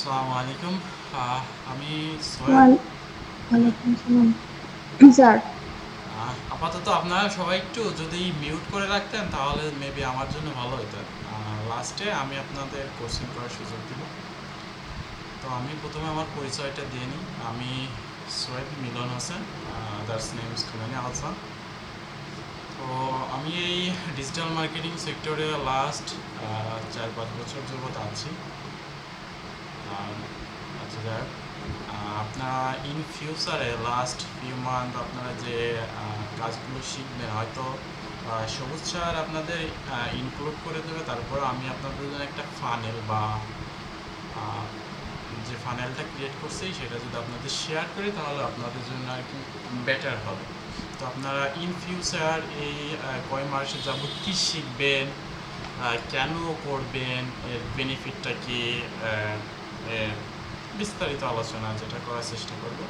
আসসালামু আলাইকুম। আমি সোহেল। ওয়াল ওয়ালাইকুম সালাম স্যার। আপাতত আপনারা সবাই একটু যদি মিউট করে রাখতেন তাহলে মেবি আমার জন্য ভালো হতো। লাস্টে আমি আপনাদের কোশ্চেন করার সুযোগ দিব। তো আমি প্রথমে আমার পরিচয়টা দিয়ে নিই। আমি সোহেল মিলন হোসেন, দ্যাটস নেম স্টুডেন্ট আলসা। তো আমি এই ডিজিটাল মার্কেটিং সেক্টরে লাস্ট 4-5 বছর যাবৎ আছি। আর আচ্ছা যাক, আপনারা ইন ফিউচারে লাস্ট ফিউ মান্থ আপনারা যে কাজগুলো শিখবেন হয়তো সবুজ স্যার আপনাদের ইনক্লুড করে দেবে। তারপর আমি আপনাদের জন্য একটা ফানেল বা আহ, যে ফানেলটা ক্রিয়েট করছি সেটা যদি আপনাদের শেয়ার করি তাহলে আপনাদের জন্য আর কি বেটার হবে। তো আপনারা ইন ফিউচার এই কয় মাসে যাবত কী শিখবেন, কেন করবেন, এর বেনিফিটটা কি, এর বিস্তারিত আলোচনা যেটা করার চেষ্টা করব।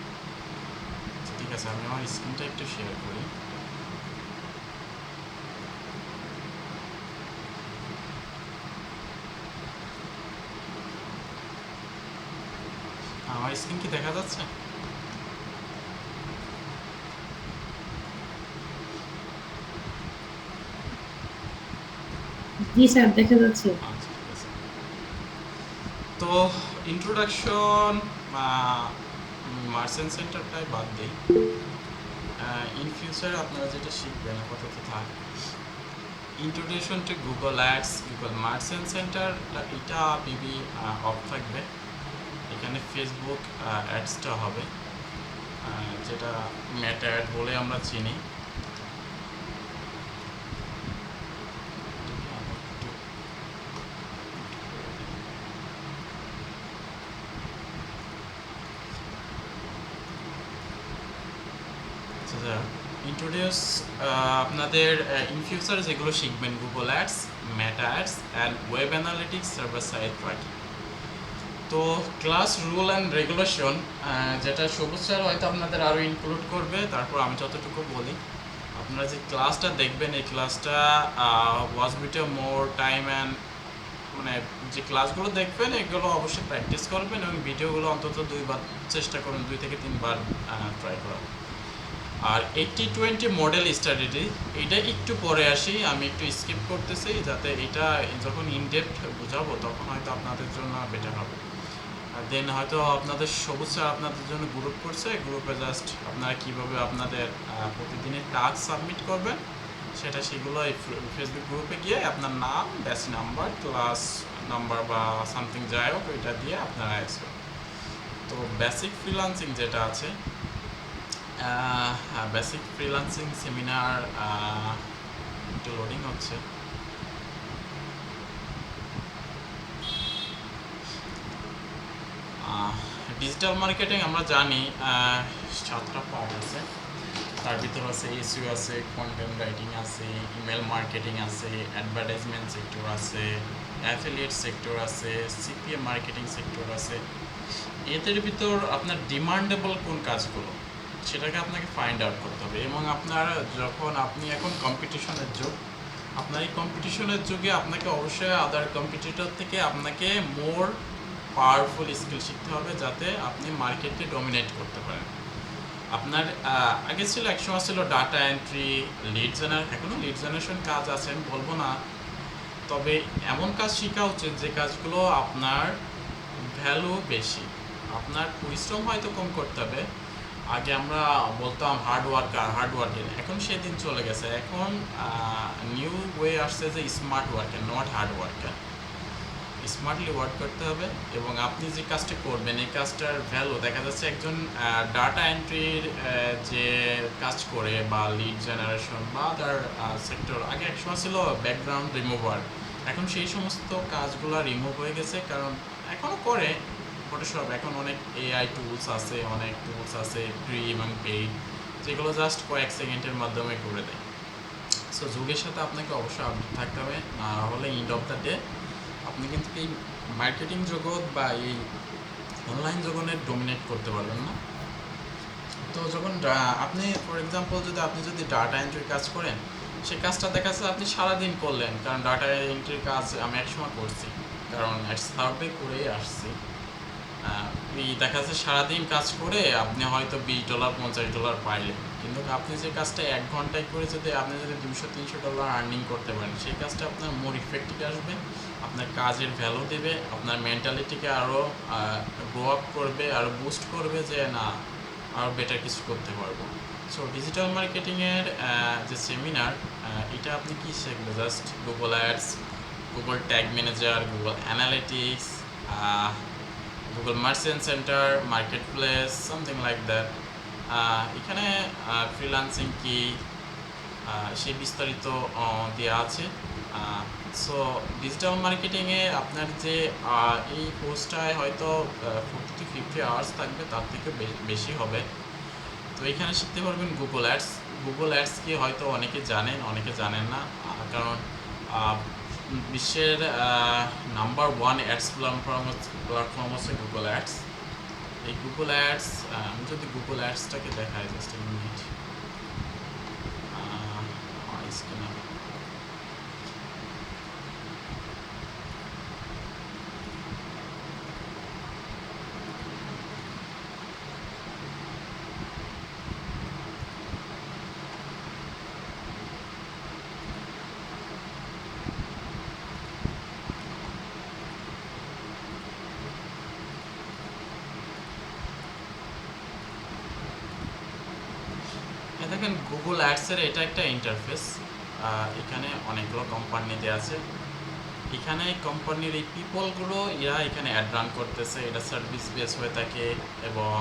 ঠিক আছে, আমি আমার স্ক্রিনটা একটু শেয়ার করি। আমার স্ক্রিন কি দেখা যাচ্ছে? জি স্যার, দেখা যাচ্ছে। আচ্ছা ঠিক আছে। তো ইন্ট্রোডাকশন মার্চেন্ট সেন্টারটাই বাদ দিই। ইন ফিউচার আপনারা যেটা শিখবেন আপাতত থাক introduction to Google ads, Google merchant centre, এটা মেবি অফ থাকবে। এখানে ফেসবুক অ্যাডসটা হবে, যেটা মেটা অ্যাড বলে আমরা চিনি। ইন্ট্রোডিউস আপনাদের ইন ফিউচার যেগুলো শিখবেন Google ads, meta ads and web analytics, server side tracking. তো ক্লাস রুল অ্যান্ড রেগুলেশন, যেটা সবুজ স্যার হয়তো আপনাদের আরও ইনক্লুড করবে। তারপর আমি যতটুকু বলি, আপনারা যে ক্লাসটা দেখবেন এই ক্লাসটা was bit a more time and মানে যে ক্লাসগুলো দেখবেন এগুলো অবশ্যই প্র্যাকটিস করবেন এবং ভিডিওগুলো অন্তত 2 বার চেষ্টা করুন, 2 থেকে 3 বার ট্রাই করার। আর 80-20 মডেল স্ট্র্যাটেজি, এটা একটু পরে আসি, আমি একটু স্কিপ করতেছি যাতে এটা যখন ইনডেপথ বোঝাবো তখন হয়তো আপনাদের জন্য বেটার হবে। আর দেন হয়তো আপনাদের সবুজ স্যার আপনাদের জন্য গ্রুপ করছে, গ্রুপে জাস্ট আপনারা কীভাবে আপনাদের প্রতিদিনের টাস্ক সাবমিট করবেন সেটা সেগুলো এই ফেসবুক গ্রুপে গিয়ে আপনার নাম, ব্যাচ নাম্বার, ক্লাস নাম্বার বা সামথিং যাই হোক ওইটা দিয়ে আপনারা আসবেন। তো বেসিক ফ্রিলান্সিং যেটা আছে, বেসিক ফ্রিল্যান্সিং সেমিনার একটু লোডিং হচ্ছে। ডিজিটাল মার্কেটিং আমরা জানি 7টা পার্ট আছে। তার ভিতর আছে এসইও আছে, কন্টেন্ট রাইটিং আছে, ইমেল মার্কেটিং আছে, অ্যাডভার্টাইজমেন্ট সেক্টর আছে, অ্যাফিলিয়েট সেক্টর আছে, সিপিএম মার্কেটিং সেক্টর আছে। এদের ভিতর আপনার ডিমান্ডেবল কোন কাজগুলো সেটাকে আপনাকে ফাইন্ড আউট করতে হবে। এবং আপনার যখন আপনি এখন কম্পিটিশনের যুগ, আপনার এই কম্পিটিশনের যুগে আপনাকে অবশ্যই আদার কম্পিটিটর থেকে আপনাকে মোর পাওয়ারফুল স্কিল শিখতে হবে যাতে আপনি মার্কেটকে ডমিনেট করতে পারেন। আপনার আগে ছিল, একসময় ছিল ডাটা এন্ট্রি, লিড জেনারেশন, এখনও লিড জেনারেশন কাজ আছে আমি বলবো না, তবে এমন কাজ শেখা উচিত যে কাজগুলো আপনার ভ্যালু বেশি, আপনার পরিশ্রম হয়তো কম করতে হবে। আগে আমরা বলতাম হার্ড ওয়ার্কের, এখন সেদিন চলে গেছে। এখন নিউ ওয়ে আসছে যে স্মার্ট ওয়ার্কের, নট হার্ড ওয়ার্কের। স্মার্টলি ওয়ার্ক করতে হবে এবং আপনি যে কাজটা করবেন এই কাজটার ভ্যালু দেখা যাচ্ছে একজন ডাটা এন্ট্রির যে কাজ করে বা লিড জেনারেশন বা আদার সেক্টর, আগে একসময় ছিল ব্যাকগ্রাউন্ড রিমুভার, এখন সেই সমস্ত কাজগুলো রিমুভ হয়ে গেছে। কারণ এখনও করে ফটোশপ, এখন অনেক এআই টুলস আছে, অনেক টুলস আছে ফ্রি এবং পেইড, যেগুলো জাস্ট কয়েক সেকেন্ডের মাধ্যমে করে দেয়। সো যুগের সাথে আপনাকে অবশ্যই আপডেট থাকতে হবে, না হলে এন্ড অফ দ্য ডে আপনি কিন্তু এই মার্কেটিং জগৎ বা এই অনলাইন জগতে ডমিনেট করতে পারবেন না। তো যখন আপনি ফর এক্সাম্পল যদি ডাটা এন্ট্রির কাজ করেন, সেই কাজটা দেখা যাচ্ছে আপনি সারাদিন করলেন, কারণ ডাটা এন্ট্রির কাজ আমি একসময় করছি, কারণ সার্ভে করেই আসছি। এই দেখা যাচ্ছে সারাদিন কাজ করে আপনি হয়তো $20 $50 পাইলেন, কিন্তু আপনি যে কাজটা 1 ঘন্টায় করে যদি আপনি যদি $200-300 আর্নিং করতে পারেন, সেই কাজটা আপনার মোর ইফেক্টিভ আসবে, আপনার কাজের ভ্যালু দেবে, আপনার মেন্টালিটিকে আরও গ্রো আপ করবে, আরও বুস্ট করবে যে না আরও বেটার কিছু করতে পারবো। সো ডিজিটাল মার্কেটিংয়ের যে সেমিনার, এটা আপনি কি শিখবে? Just Google ads, Google tag manager, Google analytics, Google merchant centre, market place, something like that. এখানে ফ্রিল্যান্সিং কি সেই বিস্তারিত দেওয়া আছে। সো ডিজিটাল মার্কেটিংয়ে আপনার যে এই কোর্সটায় হয়তো 40-50 আওয়ার্স থাকবে, তার থেকে বেশি হবে। তো এখানে শিখতে পারবেন গুগল অ্যাডস। গুগল অ্যাডস কি হয়তো অনেকে জানেন, অনেকে জানেন না, কারণ বিশ্বের নাম্বার 1 অ্যাডস প্ল্যাটফর্ম হচ্ছে গুগল অ্যাডস। এই গুগল অ্যাডস, আমি যদি গুগল অ্যাডসটাকে দেখাই, জাস্ট এ মিনিট, স্ক্রিনে দেখেন গুগল অ্যাডসের এটা একটা ইন্টারফেস। এখানে অনেকগুলো কোম্পানি দেওয়া আছে। এখানে কোম্পানির এই পিপলগুলো এরা এখানে অ্যাড রান করতেছে। এটা সার্ভিস বেস হয়ে থাকে এবং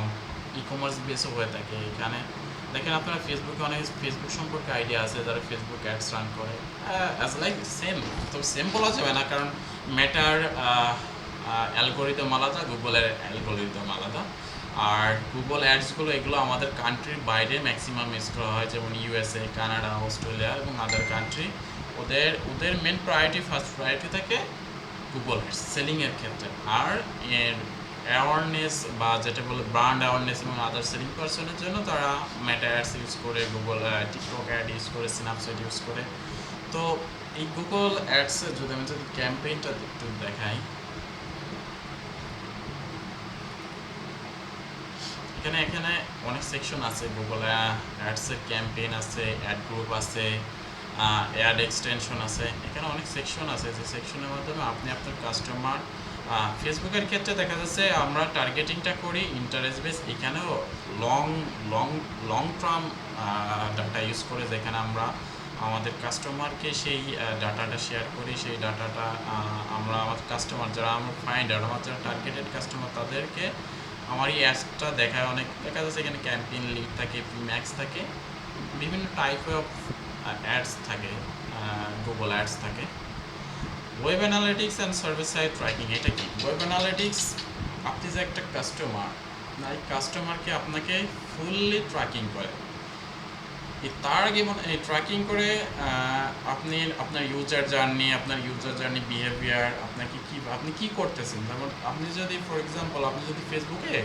ই কমার্স বেসও হয়ে থাকে। এখানে দেখেন আপনারা ফেসবুকে অনেক ফেসবুক সম্পর্কে আইডিয়া আছে যারা ফেসবুক অ্যাডস রান করে, অ্যাজ লাইক সেম। তো সেম বলা যাবে না, কারণ মেটার অ্যালগোরিদম আলাদা, গুগলের অ্যালগোরিদম আলাদা। আর গুগল অ্যাডসগুলো এগুলো আমাদের কান্ট্রির বাইরে ম্যাক্সিমাম ইউজ করা হয়, যেমন ইউএসএ, কানাডা, অস্ট্রেলিয়া এবং আদার কান্ট্রি। ওদের মেন ফার্স্ট প্রায়োরিটি থাকে গুগল অ্যাডস সেলিংয়ের ক্ষেত্রে। আর এর অ্যাওয়ারনেস বা যেটা বলে ব্র্যান্ড অ্যাওয়ারনেস এবং আদার সেলিং পার্সনের জন্য তারা মেটা অ্যাডস ইউজ করে, গুগল টিকটক অ্যাড ইউজ করে, স্ন্যাপচ্যাট ইউজ করে। তো এই গুগল অ্যাডসে যদি আমি ক্যাম্পেইনটা একটু দেখাই, এখানে অনেক সেকশন আছে। গুগল অ্যাডসের ক্যাম্পেইন আছে, অ্যাড গ্রুপ আছে, অ্যাড এক্সটেনশন আছে। এখানে অনেক সেকশন আছে, যে সেকশনের মাধ্যমে আপনি আপনার কাস্টমার, ফেসবুকের ক্ষেত্রে দেখা যাচ্ছে আমরা টার্গেটিংটা করি ইন্টারেস্ট বেস। এখানেও long long long term data use করে, যেখানে আমরা আমাদের কাস্টমারকে সেই ডাটাটা শেয়ার করি। সেই ডাটাটা আমরা আমাদের কাস্টমার যারা আমরা ফাইন্ডার, আমার যারা টার্গেটেড কাস্টমার, তাদেরকে আমার এই অ্যাডসটা দেখায়। অনেক দেখা যাচ্ছে এখানে ক্যাম্পেইন লিড থাকে, ম্যাক্স থাকে, বিভিন্ন টাইপ অফ অ্যাডস থাকে, গুগল অ্যাডস থাকে। Web analytics and service side tracking, এটা কি? ওয়েব অ্যানালিটিক্স, আপনি যে একটা কাস্টমার, এই কাস্টমারকে আপনাকে ফুললি ট্র্যাকিং করে। তার আগে এই ট্র্যাকিং করে আপনি আপনার ইউজার জার্নি, বিহেভিয়ার, আপনি কি করতেছেন। যেমন আপনি যদি ফর এক্সাম্পল আপনি যদি ফেসবুকে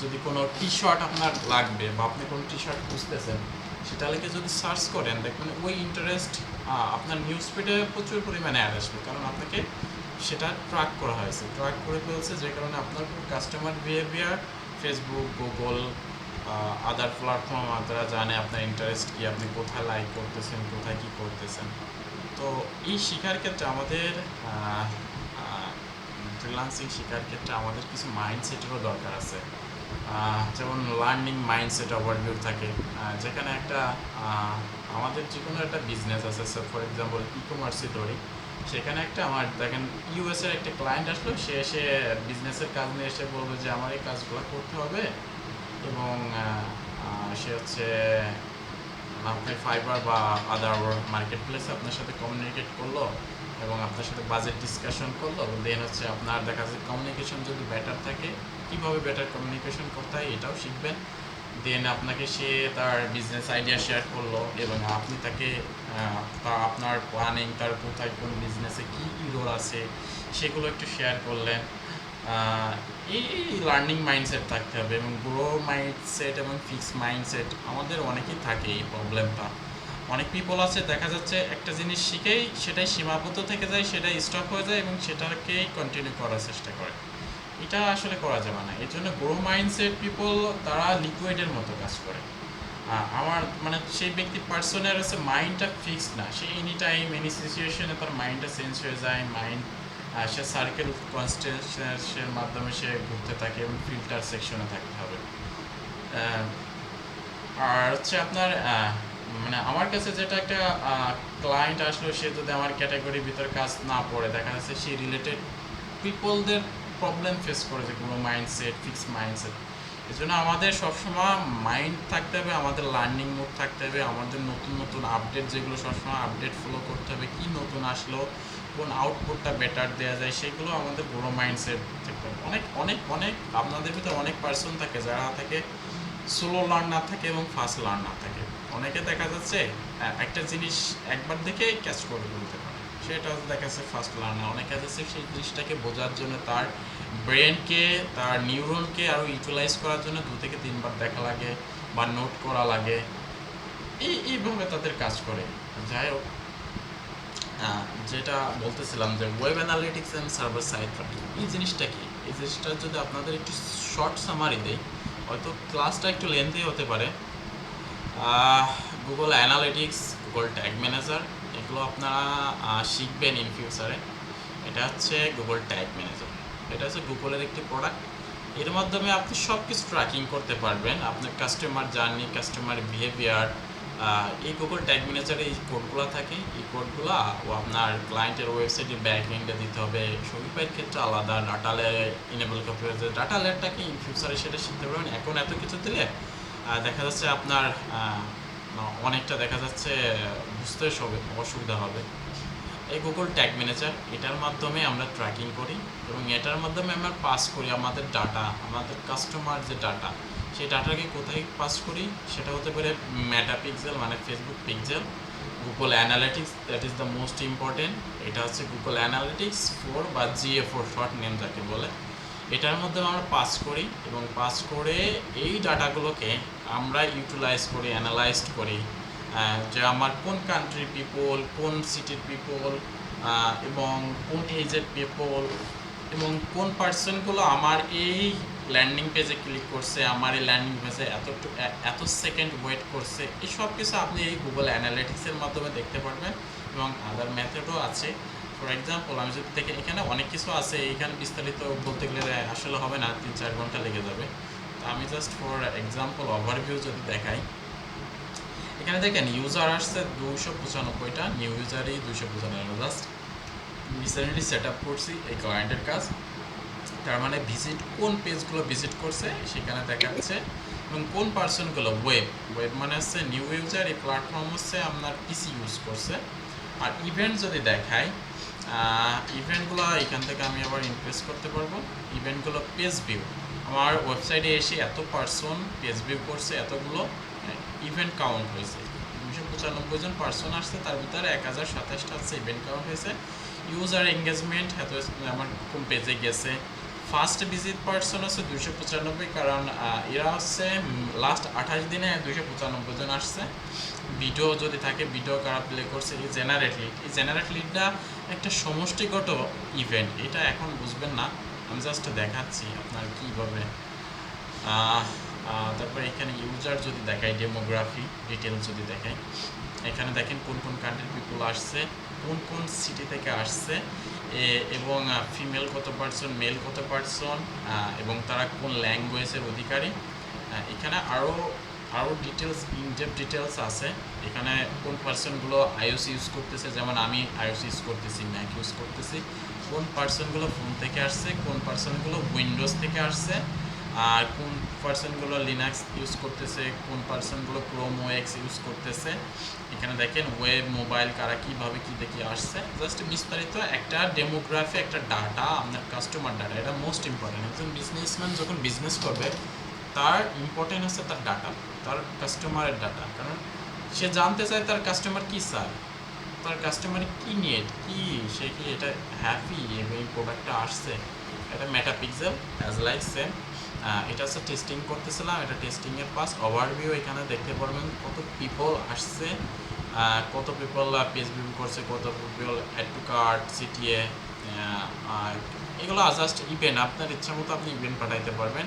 যদি কোনো টি শার্ট আপনার লাগবে বা আপনি কোনো টি শার্ট খুঁজতেছেন, সেটা লিখে যদি সার্চ করেন, দেখবেন ওই ইন্টারেস্ট আপনার নিউজ ফিডে প্রচুর পরিমাণে অ্যাড আসবে, কারণ আপনাকে সেটা ট্র্যাক করা হয়েছে, ট্র্যাক করে ফেলছে, যে কারণে আপনার কাস্টমার বিহেভিয়ার ফেসবুক, গুগল, আদার প্ল্যাটফর্ম তারা জানে আপনার ইন্টারেস্ট কী, আপনি কোথায় লাইক করতেছেন, কোথায় কী করতেছেন। তো এই শেখার ক্ষেত্রে আমাদের ফ্রিল্যান্সিং শেখার ক্ষেত্রে আমাদের কিছু মাইন্ডসেটেরও দরকার আছে। যেমন লার্নিং মাইন্ডসেট ওভারভিউ থাকে, যেখানে একটা আমাদের যে কোনো একটা বিজনেস আছে, ফর এক্সাম্পল ই কমার্সই ধরি, সেখানে একটা আমার দেখেন ইউএসের একটা ক্লায়েন্ট আসলো, সে এসে বিজনেসের কাজ নিয়ে এসে বলবে যে আমার এই কাজগুলো করতে হবে, এবং সে হচ্ছে আপনার ফাইবার বা আদার মার্কেট প্লেসে আপনার সাথে কমিউনিকেট করলো এবং আপনার সাথে বাজেট ডিসকাশন করলো। দেন হচ্ছে আপনার দেখা যাচ্ছে কমিউনিকেশন যদি বেটার থাকে, কীভাবে বেটার কমিউনিকেশন করতে হয় এটাও শিখবেন। দেন আপনাকে সে তার বিজনেস আইডিয়া শেয়ার করলো এবং আপনি তাকে আপনার প্ল্যানিং, তার কোথায় কোন বিজনেসে কী কী রোল আছে সেগুলো একটু শেয়ার করলেন। এই লার্নিং মাইন্ডসেট থাকতে হবে, এবং গ্রো মাইন্ডসেট এবং ফিক্স মাইন্ডসেট আমাদের অনেকেই থাকে। এই প্রবলেমটা অনেক পিপল আছে, দেখা যাচ্ছে একটা জিনিস শিখেই সেটাই সীমাবদ্ধ থেকে যায়, সেটাই স্টপ হয়ে যায় এবং সেটাকেই কন্টিনিউ করার চেষ্টা করে। এটা আসলে করা যাবে না। এর জন্য গ্রো মাইন্ডসেট পিপল তারা লিকুইডের মতো কাজ করে। আমার মানে সেই ব্যক্তি পার্সনের হচ্ছে মাইন্ডটা ফিক্সড না, সে এনি টাইম এনি সিচুয়েশনে তার মাইন্ডটা চেঞ্জ হয়ে যায়। মাইন্ড সে সার্কেল কনস্টেন্সের মাধ্যমে সে ঘুরতে থাকে এবং ফিল্টার সেকশনে থাকতে হবে। আর হচ্ছে আপনার মানে আমার কাছে যেটা একটা ক্লায়েন্ট আসলো, সে যদি আমার ক্যাটাগরির ভিতরে কাজ না পড়ে, দেখা যাচ্ছে সে রিলেটেড পিপলদের প্রবলেম ফেস করে, যে কোনো মাইন্ডসেট ফিক্স মাইন্ডসেট। এই জন্য আমাদের সবসময় মাইন্ড থাকতে হবে, আমাদের লার্নিং মোড থাকতে হবে, আমাদের নতুন নতুন আপডেট যেগুলো সবসময় আপডেট ফলো করতে হবে, কি নতুন আসলো, কোন আউটপুটটা বেটার দেওয়া যায়, সেগুলো আমাদের গ্রো মাইন্ডসেট থাকতে হবে। অনেক অনেক অনেক আপনাদের ভিতরে অনেক পার্সন থাকে যারা থাকে স্লো লার্নার থাকে এবং ফাস্ট লার্নার থাকে। অনেকে দেখা যাচ্ছে একটা জিনিস একবার দেখেই ক্যাচ করে ফেলতে পারে, সেটা হচ্ছে দেখা যাচ্ছে ফাস্ট লার্নার। অনেকে যাচ্ছে সেই জিনিসটাকে বোঝার জন্য তার ব্রেনকে, তার নিউরনকে আরও ইউটিলাইজ করার জন্য 2 থেকে 3 বার দেখা লাগে বা নোট করা লাগে, এইভাবে তাদের কাজ করে। যাই হোক, যেটা বলতেছিলাম যে web analytics and server side tracking, এই জিনিসটা কি, এই জিনিসটা যদি আপনাদের একটু শর্ট সামারি দেই, হয়তো ক্লাসটা একটু লেন্থি হতে পারে। Google analytics, Google tag manager, এগুলো আপনারা শিখবেন ইন ফিউচারে। এটা হচ্ছে গুগল ট্যাগ ম্যানেজার, এটা হচ্ছে গুগলের একটি প্রোডাক্ট। এর মাধ্যমে আপনি সব কিছু ট্র্যাকিং করতে পারবেন, আপনার কাস্টমার জার্নি, কাস্টমার বিহেভিয়ার। এই গুগল ট্যাগ ম্যানেজারে এই কোডগুলো থাকে, এই কোডগুলো ও আপনার ক্লায়েন্টের ওয়েবসাইটে ব্যাক এন্ডে দিতে হবে। শপিফাইয়ের ক্ষেত্রে আলাদা ডাটা লেয়ার ইনেবল করতে হবে, ডাটা লেয়ারটাকে ইন ফিউচারে সেটা শিখতে পারবেন। এখন এত কিছু দিলে দেখা যাচ্ছে আপনার অনেকটা দেখা যাচ্ছে বুঝতে অসুবিধা হবে। এই গুগল ট্যাগ ম্যানেজার, এটার মাধ্যমে আমরা ট্র্যাকিং করি এবং এটার মাধ্যমে আমরা পাস করি আমাদের ডাটা, আমাদের কাস্টমার যে ডাটা, সেই ডাটাকে কোথায় পাস করি, সেটা হতে পারে মেটা পিক্সেল মানে Facebook pixel, Google analytics, that is the most important. এটা হচ্ছে গুগল অ্যানালিটিক্স 4 বা GA4 শর্ট নেম যাকে বলে। এটার মধ্যে আমরা পাস করি এবং পাস করে এই ডাটাগুলোকে আমরা ইউটিলাইজ করি, অ্যানালাইজড করি, যে আমার কোন কান্ট্রির পিপল, কোন সিটির পিপল, এবং কোন এজের পিপল, এবং কোন পার্সনগুলো আমার এই ল্যান্ডিং পেজে ক্লিক করছে, আমার এই ল্যান্ডিং পেজে এত সেকেন্ড ওয়েট করছে, এই সব কিছু আপনি এই গুগল অ্যানালিটিক্সের মাধ্যমে দেখতে পারবেন। এবং আদার মেথডও আছে। ফর এক্সাম্পল, আমি যদি দেখি এখানে অনেক কিছু আছে, এইখানে বিস্তারিত বলতে গেলে আসলে হবে না, 3-4 ঘন্টা লেগে যাবে। তো আমি জাস্ট ফর এক্সাম্পল ওভারভিউ যদি দেখাই, এখানে দেখেন ইউজার আসছে 295টা, নিউ ইউজারই 295, জাস্ট রিসেন্টলি সেট আপ করছি এই ক্লায়েন্টের কাজ। তার মানে ভিজিট কোন পেজগুলো ভিজিট করছে সেখানে দেখাচ্ছে, এবং কোন পার্সনগুলো ওয়েব মানে হচ্ছে নিউ ইউজার, এই প্ল্যাটফর্ম হচ্ছে আপনার পিসি ইউজ করছে। আর ইভেন্ট যদি দেখাই, ইভেন্টগুলো এখান থেকে আমি আবার ইনক্রিজ করতে পারবো। ইভেন্টগুলো পেজ ভিউ, আমার ওয়েবসাইটে এসে এত পার্সন পেজ ভিউ করছে, এতগুলো ইভেন্ট কাউন্ট হয়েছে, 295 জন পার্সন আসছে, তার ভিতরে 1027টা হচ্ছে ইভেন্ট কাউন্ট হয়েছে। ইউজার এঙ্গেজমেন্ট এত আমার কোন পেজে গেছে। ফার্স্ট ভিজিট পার্সন হচ্ছে 295, কারণ এরা হচ্ছে লাস্ট 28 দিনে 295 জন আসছে। ভিডিও যদি থাকে, ভিডিও কারা প্লে করছে। এই জেনারেট লিডটা একটা সমষ্টিগত ইভেন্ট, এটা এখন বুঝবেন না, আমি জাস্ট দেখাচ্ছি আপনার কীভাবে। তারপরে এখানে ইউজার যদি দেখাই, ডেমোগ্রাফি ডিটেলস যদি দেখাই, এখানে দেখেন কোন কোন কান্ট্রির পিপল আসছে, কোন কোন সিটি থেকে আসছে, এবং ফিমেল কত পার্সন, মেল কত পার্সন, এবং তারা কোন ল্যাঙ্গুয়েজের অধিকারী। এখানে আরও ডিটেলস, ইনডেপথ ডিটেলস আছে। এখানে কোন পার্সনগুলো আইওএস ইউজ করতেছে, যেমন আমি আইওএস ইউজ করতেছি, ম্যাক ইউজ করতেছি, কোন পার্সনগুলো ফোন থেকে আসছে, কোন পার্সনগুলো উইন্ডোজ থেকে আসছে, আর কোন পার্সনগুলো লিনাক্স ইউজ করতেছে, কোন পার্সনগুলো ক্রোম ওএক্স ইউজ করতেছে। এখানে দেখেন ওয়েব, মোবাইল কারা কীভাবে কী দেখে আসছে, জাস্ট বিস্তারিত একটা ডেমোগ্রাফি, একটা ডাটা, আপনার কাস্টমার ডাটা, এটা মোস্ট ইম্পর্টেন্ট। একজন বিজনেসম্যান যখন বিজনেস করবে, তার ইম্পর্টেন্ট হচ্ছে তার ডাটা, তার কাস্টমারের ডাটা, কারণ সে জানতে চায় তার কাস্টমার কী চায়, তার কাস্টমার কী নিড, কী সে কি এটা হ্যাপি এবং এই প্রোডাক্টটা আসছে। এটা মেটা পিক্সেল অ্যাজ লাইক সেম। এটা হচ্ছে টেস্টিং করতেছিলাম, এটা টেস্টিংয়ের পাস। ওভারভিউ এখানে দেখতে পারবেন কত পিপল আসছে, কত পিপল পেজ ভিউ করছে, কত people add to cart, CTA, আর এগুলো জাস্ট ইভেন্ট, আপনার ইচ্ছা মতো আপনি ইভেন্ট পাঠাইতে পারবেন।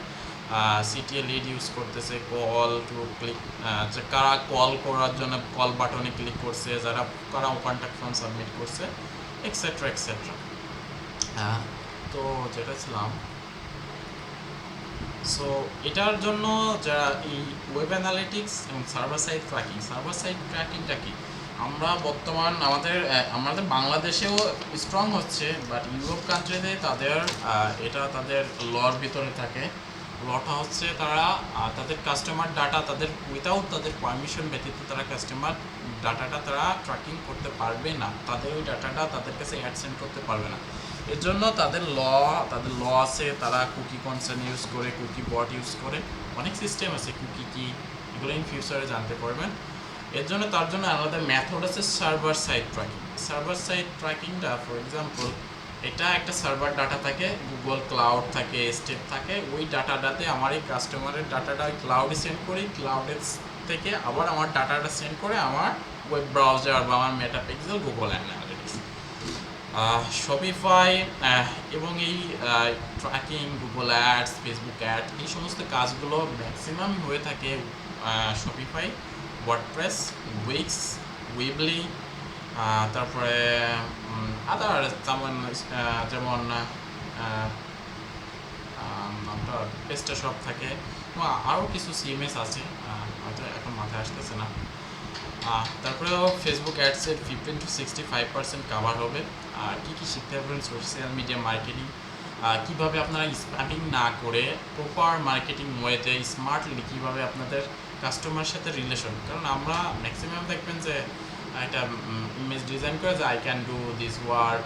সিটিএ লিড ইউজ করতেছে, কল টু ক্লিক, কারা কল করার জন্য কল বাটনে ক্লিক করছে, কারা কন্ট্যাক্ট ফর্ম সাবমিট করছে, এক্সেট্রা এক্সেট্রা। তো যেটা ছিলাম, সো এটার জন্য যারা এই ওয়েব অ্যানালিটিক্স এবং সার্ভার সাইড ট্র্যাকিংটা কি, আমরা বর্তমান আমাদের বাংলাদেশেও স্ট্রং হচ্ছে, বাট ইউরোপ কান্ট্রিতে তাদের লর ভিতরে থাকে। লটা হচ্ছে তারা তাদের কাস্টমার ডাটা উইথাউট তাদের পারমিশন ব্যতীত তারা কাস্টমার ডাটাটা তারা ট্র্যাকিং করতে পারবে না, তাদের ওই ডাটাটা তাদের কাছে অ্যাড সেন্ড করতে পারবে না। এর জন্য তাদের ল আছে, তারা কুকি কনসার্ন ইউজ করে, কুকি বট ইউজ করে, অনেক সিস্টেম আছে কুকি কি, এগুলো ইন ফিউচারে জানতে পারবেন। এর জন্য তার জন্য আলাদা মেথড আছে সার্ভার সাইড ট্র্যাকিংটা ফর এক্সাম্পল, এটা একটা সার্ভার ডাটা থাকে, গুগল ক্লাউড থাকে, স্টেপ থাকে, ওই ডাটাটাতে আমার এই কাস্টমারের ডাটাটা ওই ক্লাউডে সেন্ড করি, ক্লাউডের থেকে আবার আমার ডাটাটা সেন্ড করে আমার ওয়েব ব্রাউজার বা আমার মেটা পিক্সেল গুগল অ্যানালিটিক্স, শপিফাই, এবং এই tracking, Google Ads, Facebook add, এই সমস্ত কাজগুলো ম্যাক্সিমাম হয়ে থাকে শপিফাই, ওয়ার্ডপ্রেস, উইক্স, উইবলি, তারপরে আদার যেমন আপনার পেস্টাশপ থাকে, আরও কিছু সিএমএস আছে, হয়তো এখন মাথায় আসতেছে না। তারপরেও ফেসবুক অ্যাডসের 15-65% কাভার হবে। আর কী কী শিখতে পারবেন সোশ্যাল মিডিয়া মার্কেটিং, কীভাবে আপনারা স্প্যামিং না করে প্রপার মার্কেটিং ওয়েতে স্মার্টলি কীভাবে আপনাদের কাস্টমার সাথে রিলেশন, কারণ আমরা ম্যাক্সিমাম দেখবেন যে একটা ইমেজ ডিজাইন করে যে I can do this work,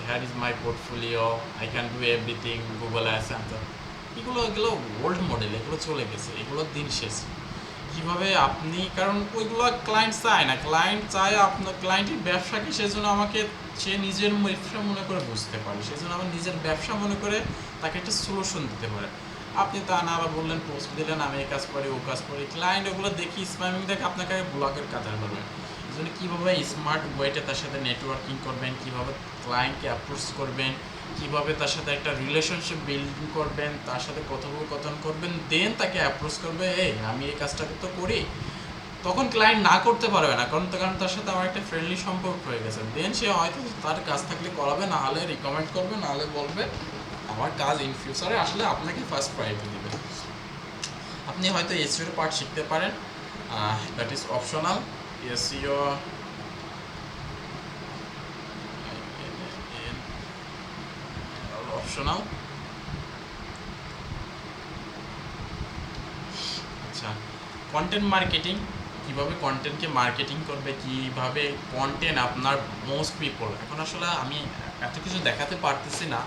হ্যার is my portfolio, I can do everything, Google ads, এগুলো ওল্ড মডেল, এগুলো চলে গেছে, এগুলোর দিন শেষ। কীভাবে আপনি, কারণ ওইগুলো ক্লায়েন্ট চায় না, ক্লায়েন্ট চায় আপনার ক্লায়েন্টের ব্যবসাকে, সেজন্য সে নিজের ব্যবসা মনে করে বুঝতে পারে, সেজন্য আমার নিজের ব্যবসা মনে করে তাকে একটা সলিউশন দিতে পারে। আপনি তা না আবার বললেন, পোস্ট দিলেন, আমি এই কাজ করি ও কাজ করি, ক্লায়েন্ট ওগুলো দেখি স্প্যামিং দেখে আপনাকে ব্লকের কাতার করবেন। এই জন্য কীভাবে স্মার্ট ওয়েতে তার সাথে নেটওয়ার্কিং করবেন, কীভাবে ক্লায়েন্টকে অ্যাপ্রোচ করবেন, কীভাবে তার সাথে একটা রিলেশনশিপ বিল্ডিং করবেন, তার সাথে কথোপকথন করবেন, দেন তাকে অ্যাপ্রোচ করবে, এই আমি এই কাজটা তো করি, তখন ক্লায়েন্ট না করতে পারবে না, কারণ তার সাথে আমার একটা ফ্রেন্ডলি সম্পর্ক হয়ে গেছে। দেন সে হয়তো তার কাজ থাকলে করাবে, না হলে রিকমেন্ড করবে, না হলে বলবে আমার কাজ ইন ফিউচারে আসলে আপনাকে ফার্স্ট প্রায়োরিটি দেবে। আপনি হয়তো এসইওর পার্ট শিখতে পারেন, that is optional. SEO optional. আচ্ছা, কন্টেন্ট মার্কেটিং, কীভাবে কন্টেন্টকে মার্কেটিং করবে, কীভাবে কন্টেন্ট আপনার মোস্ট পিপল, এখন আসলে আমি এত কিছু দেখাতে পারতেছি না,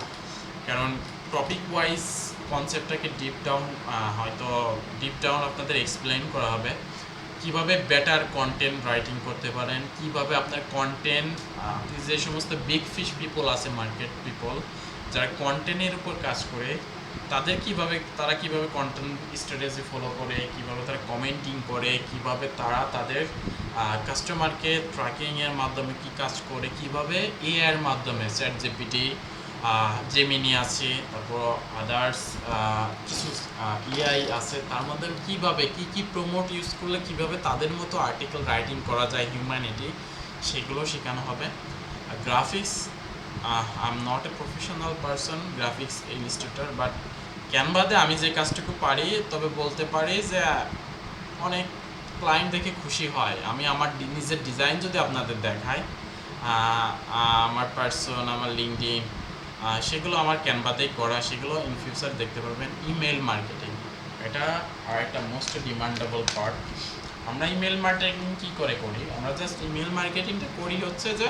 কারণ টপিক ওয়াইজ কনসেপ্টটাকে ডিপ ডাউন আপনাদের এক্সপ্লেন করা হবে, কীভাবে বেটার কন্টেন্ট রাইটিং করতে পারেন, কীভাবে আপনার কন্টেন্ট, যে সমস্ত বিগ ফিশ পিপল আছে, মার্কেট পিপল যারা কন্টেন্টের উপর কাজ করে, তারা কিভাবে কন্টেন্ট স্ট্র্যাটেজি ফলো করে, কিভাবে তারা কমেন্টিং করে, কিভাবে তারা তাদের কাস্টমারকে ট্র্যাকিংয়ের মাধ্যমে কি কাজ করে, কিভাবে এআইয়ের মাধ্যমে চ্যাট জিপিটি, জেমিনি আছে, তারপর আদার্স কিছু এআই আছে, তার মধ্যে কীভাবে কী প্রমোট ইউজ করলে কীভাবে তাদের মতো আর্টিকেল রাইটিং করা যায় হিউম্যানিটি, সেগুলো শেখানো হবে। Graphics, I am not a professional person graphics illustrator, but ক্যানভাতে আমি যে কাজটুকু পারি, তবে বলতে পারি যে অনেক ক্লায়েন্ট দেখে খুশি হয়। আমি আমার নিজের ডিজাইন যদি আপনাদের দেখাই, আমার পার্সন, আমার লিঙ্কডইন, সেগুলো আমার ক্যানভাতেই করা, সেগুলো ইন ফিউচার দেখতে পারবেন। ইমেল মার্কেটিং, এটা আর একটা মোস্ট ডিমান্ডেবল পার্ট। আমরা ইমেল মার্কেটিং কী করে করি, আমরা জাস্ট ইমেল মার্কেটিংটা করি হচ্ছে যে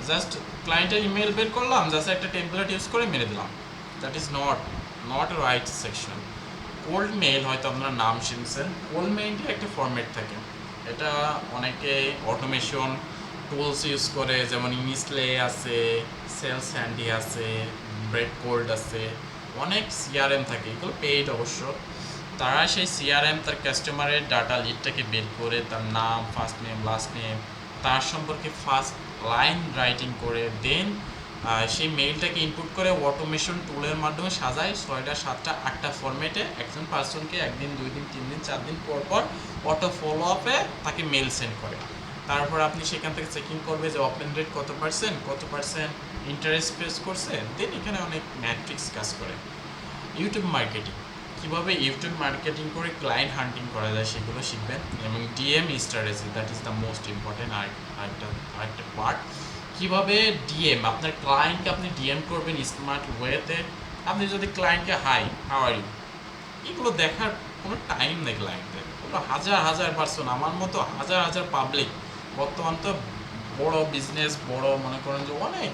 জাস্ট ক্লায়েন্টের ইমেল বের করলাম, জাস্ট একটা টেমপ্লেট ইউজ করে মেরে দিলাম, that is not right section. Cold mail, হয়তো আপনার নাম শুনছেন, কোল্ড মেইলটি একটা ফরম্যাট থাকে, এটা অনেকে অটোমেশন টুলস ইউজ করে, যেমন ইনিসলে আছে, সেলস হ্যান্ডি আছে, ব্রেড কোল্ড আছে, অনেক সিআরএম থাকে, এগুলো পেইড অবশ্য। তারা সেই সিআরএম তার কাস্টমারের ডাটা লিডটাকে বের করে তার নাম, ফার্স্ট নেম, লাস্ট নেম, তার সম্পর্কে ফার্স্ট লাইন রাইটিং করে দেন সেই মেইলটাকে ইনপুট করে অটোমেশন টুলের মাধ্যমে সাজায় 6টা 7টা 8টা ফরম্যাটে একজন পার্সনকে একদিন 2 দিন 3 দিন 4 দিন পর পর অটো ফলো আপে তাকে মেল সেন্ড করে। তারপর আপনি সেখান থেকে চেকিং করবে যে ওপেন রেট কত পার্সেন্ট ইন্টারেস্ট পেস করছে, দেন এখানে অনেক ম্যাট্রিক্স কাজ করে। ইউটিউব মার্কেটিং, কীভাবে ইউটিউব মার্কেটিং করে ক্লায়েন্ট হান্টিং করা যায় সেগুলো শিখবেন। এবং DM strategy, that is the most important আরেকটা পার্ট। কীভাবে ডিএম আপনার ক্লায়েন্টকে আপনি ডিএম করবেন স্মার্ট ওয়েতে। আপনি যদি ক্লায়েন্টকে হাই হাউ আর ইউ এগুলো দেখার কোনো টাইম নেই ক্লায়েন্টদের, ওগুলো হাজার হাজার পার্সন, আমার মতো হাজার হাজার পাবলিক। বর্তমান তো বড় বিজনেস, বড় মনে করেন যে অনেক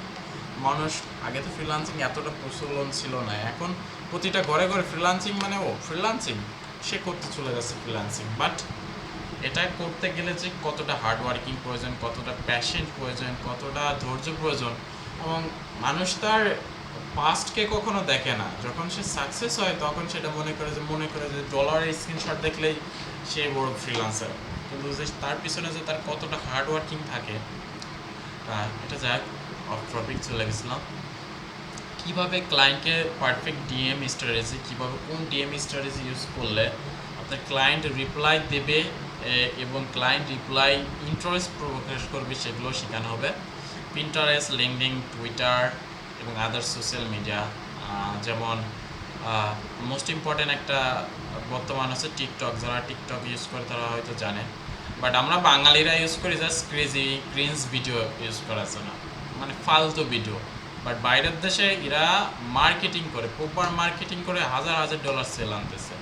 মানুষ, আগে তো ফ্রিল্যান্সিং এতটা প্রচলন ছিল না, এখন প্রতিটা ঘরে ঘরে ফ্রিল্যান্সিং, মানে ও ফ্রিল্যান্সিং সে করতে চলে যাচ্ছে ফ্রিল্যান্সিং। বাট এটা করতে গেলে যে কতটা হার্ডওয়ার্কিং প্রয়োজন, কতটা প্যাশেন্ট প্রয়োজন, কতটা ধৈর্য প্রয়োজন, এবং মানুষ তার পাস্টকে কখনো দেখে না। যখন সে সাকসেস হয় তখন সেটা মনে করে যে ডলারের স্ক্রিনশট দেখলেই সে বড় ফ্রিল্যান্সার, কিন্তু যে তার পিছনে যে তার কতটা হার্ডওয়ার্কিং থাকে। এটা যাক, অফ টপিক চলে গেছিলাম। কীভাবে ক্লায়েন্টকে পারফেক্ট ডিএম স্ট্র্যাটেজি, কীভাবে কোন ডিএম স্ট্র্যাটেজি ইউজ করলে আপনার ক্লায়েন্ট রিপ্লাই দেবে এবং ক্লায়েন্ট রিপ্লাই ইন্টারেস্ট প্রকাশ করবে সেগুলো শেখানো হবে। পিন্টারেস্ট, লিঙ্কডইন, টুইটার এবং আদার সোশ্যাল মিডিয়া, যেমন মোস্ট ইম্পর্ট্যান্ট একটা বর্তমান হচ্ছে টিকটক। যারা টিকটক ইউজ করে তারা হয়তো জানে, বাট আমরা বাঙালিরা ইউজ করি জাস্ট ক্রিঞ্জ ভিডিও ইউজ করার জন্য, মানে ফালতু ভিডিও। বাট বাইরের দেশে এরা মার্কেটিং করে, প্রপার মার্কেটিং করে হাজার হাজার ডলার সেল আনতেছে।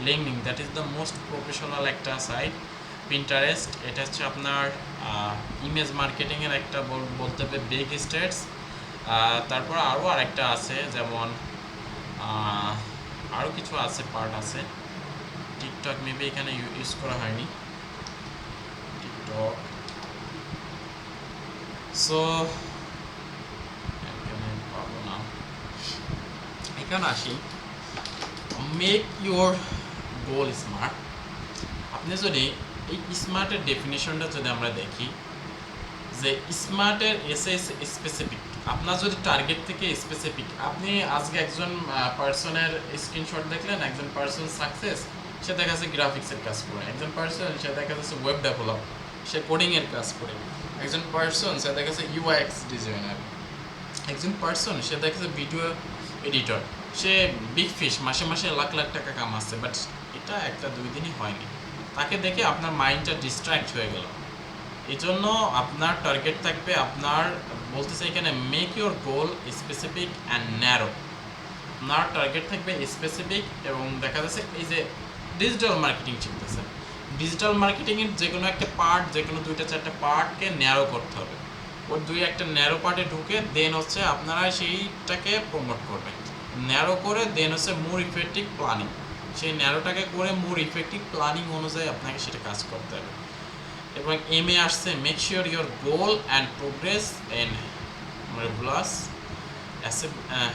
LinkedIn, that is the most professional একটা সাইট। পিন্টারেস্ট, এটা হচ্ছে আপনার ইমেজ মার্কেটিংয়ের একটা বলতে হবে বিগ স্টেটস। তারপর আরও আরেকটা আছে, যেমন আরও কিছু আছে, পার্ট আছে। টিকটক মেবি এখানে ইউজ করা হয়নি টিকটক, সো এখানে পাবো না। এখানে আসি, মেক ইউর গোল স্মার্ট। আপনি যদি এই স্মার্টের ডেফিনেশনটা যদি আমরা দেখি, যে স্মার্টের এসে স্পেসিফিক, আপনার যদি টার্গেট থেকে স্পেসিফিক, আপনি আজকে একজন পার্সনের স্ক্রিনশট দেখলেন, একজন পার্সন সাকসেস, সে দেখা যাচ্ছে গ্রাফিক্সের কাজ করে। একজন পার্সন সে দেখা যাচ্ছে ওয়েব ডেভেলপ, সে কোডিংয়ের কাজ করে। একজন পার্সন সে দেখা যাচ্ছে ইউআইএক্স ডিজাইনার। একজন পার্সন সে দেখা যাচ্ছে ভিডিও এডিটর, সে বিগ ফিশ, মাসে মাসে লাখ লাখ টাকা কামাচ্ছে। বাট এটা একটা 2 দিনই হয়নি, তাকে দেখে আপনার মাইন্ডটা ডিস্ট্র্যাক্ট হয়ে গেল। এই জন্য আপনার টার্গেট থাকবে, আপনার বলতেছে এখানে make your goal specific and narrow. আপনার টার্গেট থাকবে স্পেসিফিক, এবং দেখা যাচ্ছে এই যে ডিজিটাল মার্কেটিং শিখতেছে, ডিজিটাল মার্কেটিংয়ের যে কোনো একটা পার্ট, যে কোনো 2টা 4টা পার্টকে ন্যারো করতে হবে। ওই 2-1টা ন্যারো পার্টে ঢুকে দেন হচ্ছে আপনারা সেইটাকে প্রমোট করবেন। ন্যারো করে দেন হচ্ছে মোর ইফেক্টিভ প্ল্যানিং, সেই ন্যারোটাকে করে মোর ইফেক্টিভ প্ল্যানিং অনুযায়ী আপনাকে সেটা কাজ করতে হবে। এবং এমএ আসছে make sure your goal and progress in regulars.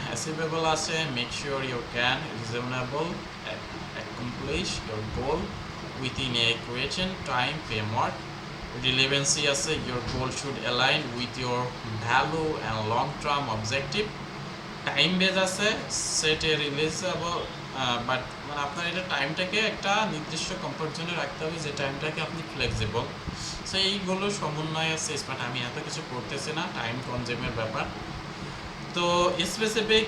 Achievable আছে make sure you can reasonable accomplish your goal within a equation time framework. Relevancy আছে your goal should align with your value and long term objective. Time base আছে set a realisable, but মানে আপনার এটা টাইমটাকে একটা নির্দিষ্ট comfort জোনে রাখতে হবে, যে টাইমটাকে আপনি ফ্লেক্সিবল। সো এইগুলো সমন্বয় আছে স্মার্ট। আমি এত কিছু করতেছি না, টাইম কনজিউমের ব্যাপার। তো স্পেসিফিক,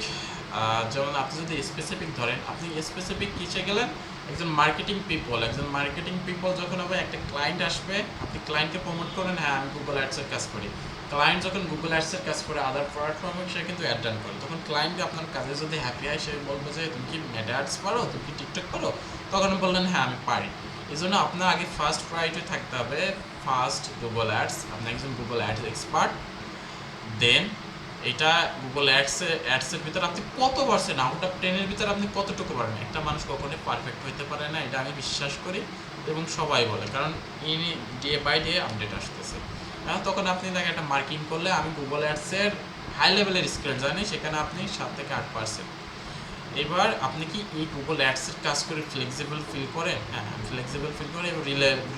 যেমন আপনি যদি স্পেসিফিক ধরেন, আপনি স্পেসিফিক কিসে গেলেন, একজন মার্কেটিং পিপল যখন হবে, একটা ক্লায়েন্ট আসবে, আপনি ক্লায়েন্টকে প্রমোট করেন, হ্যাঁ আমি গুগল অ্যাডসের কাজ করি। ক্লায়েন্ট যখন গুগল অ্যাডসের কাজ করে আদার প্ল্যাটফর্মে, সে কিন্তু অ্যাড রান করে, তখন ক্লায়েন্ট আপনার কাজে যদি হ্যাপি হয়, সে বলবে যে তুমি কি মেটা অ্যাডস পারো, তুমি কি টিকটক পারো, তখন বললেন হ্যাঁ আমি পারি। এই জন্য আপনার আগে ফার্স্ট প্রায়োরিটি থাকতে হবে ফার্স্ট গুগল অ্যাডস, আপনি একজন গুগল অ্যাডস এক্সপার্ট। দেন এটা গুগল অ্যাডসের ভিতরে আপনি কত পারছেন, আউট অফ 10-এর ভিতরে আপনি কতটুকু পারেন। একটা মানুষ কখনোই পারফেক্ট হইতে পারে না, এটা আমি বিশ্বাস করি এবং সবাই বলে, কারণ ইনি ডে বাই ডে আপডেট আসতেছে। তখন আপনি তাকে একটা মার্কিং করলে, আমি গুগল অ্যাডসের হাই লেভেলের স্কিল জানি, সেখানে আপনি 7 থেকে 8%। এবার আপনি কি এই গুগল অ্যাডসের কাজ করে ফ্লেক্সিবল ফিল করেন? হ্যাঁ ফ্লেক্সিবল ফিল করে এবং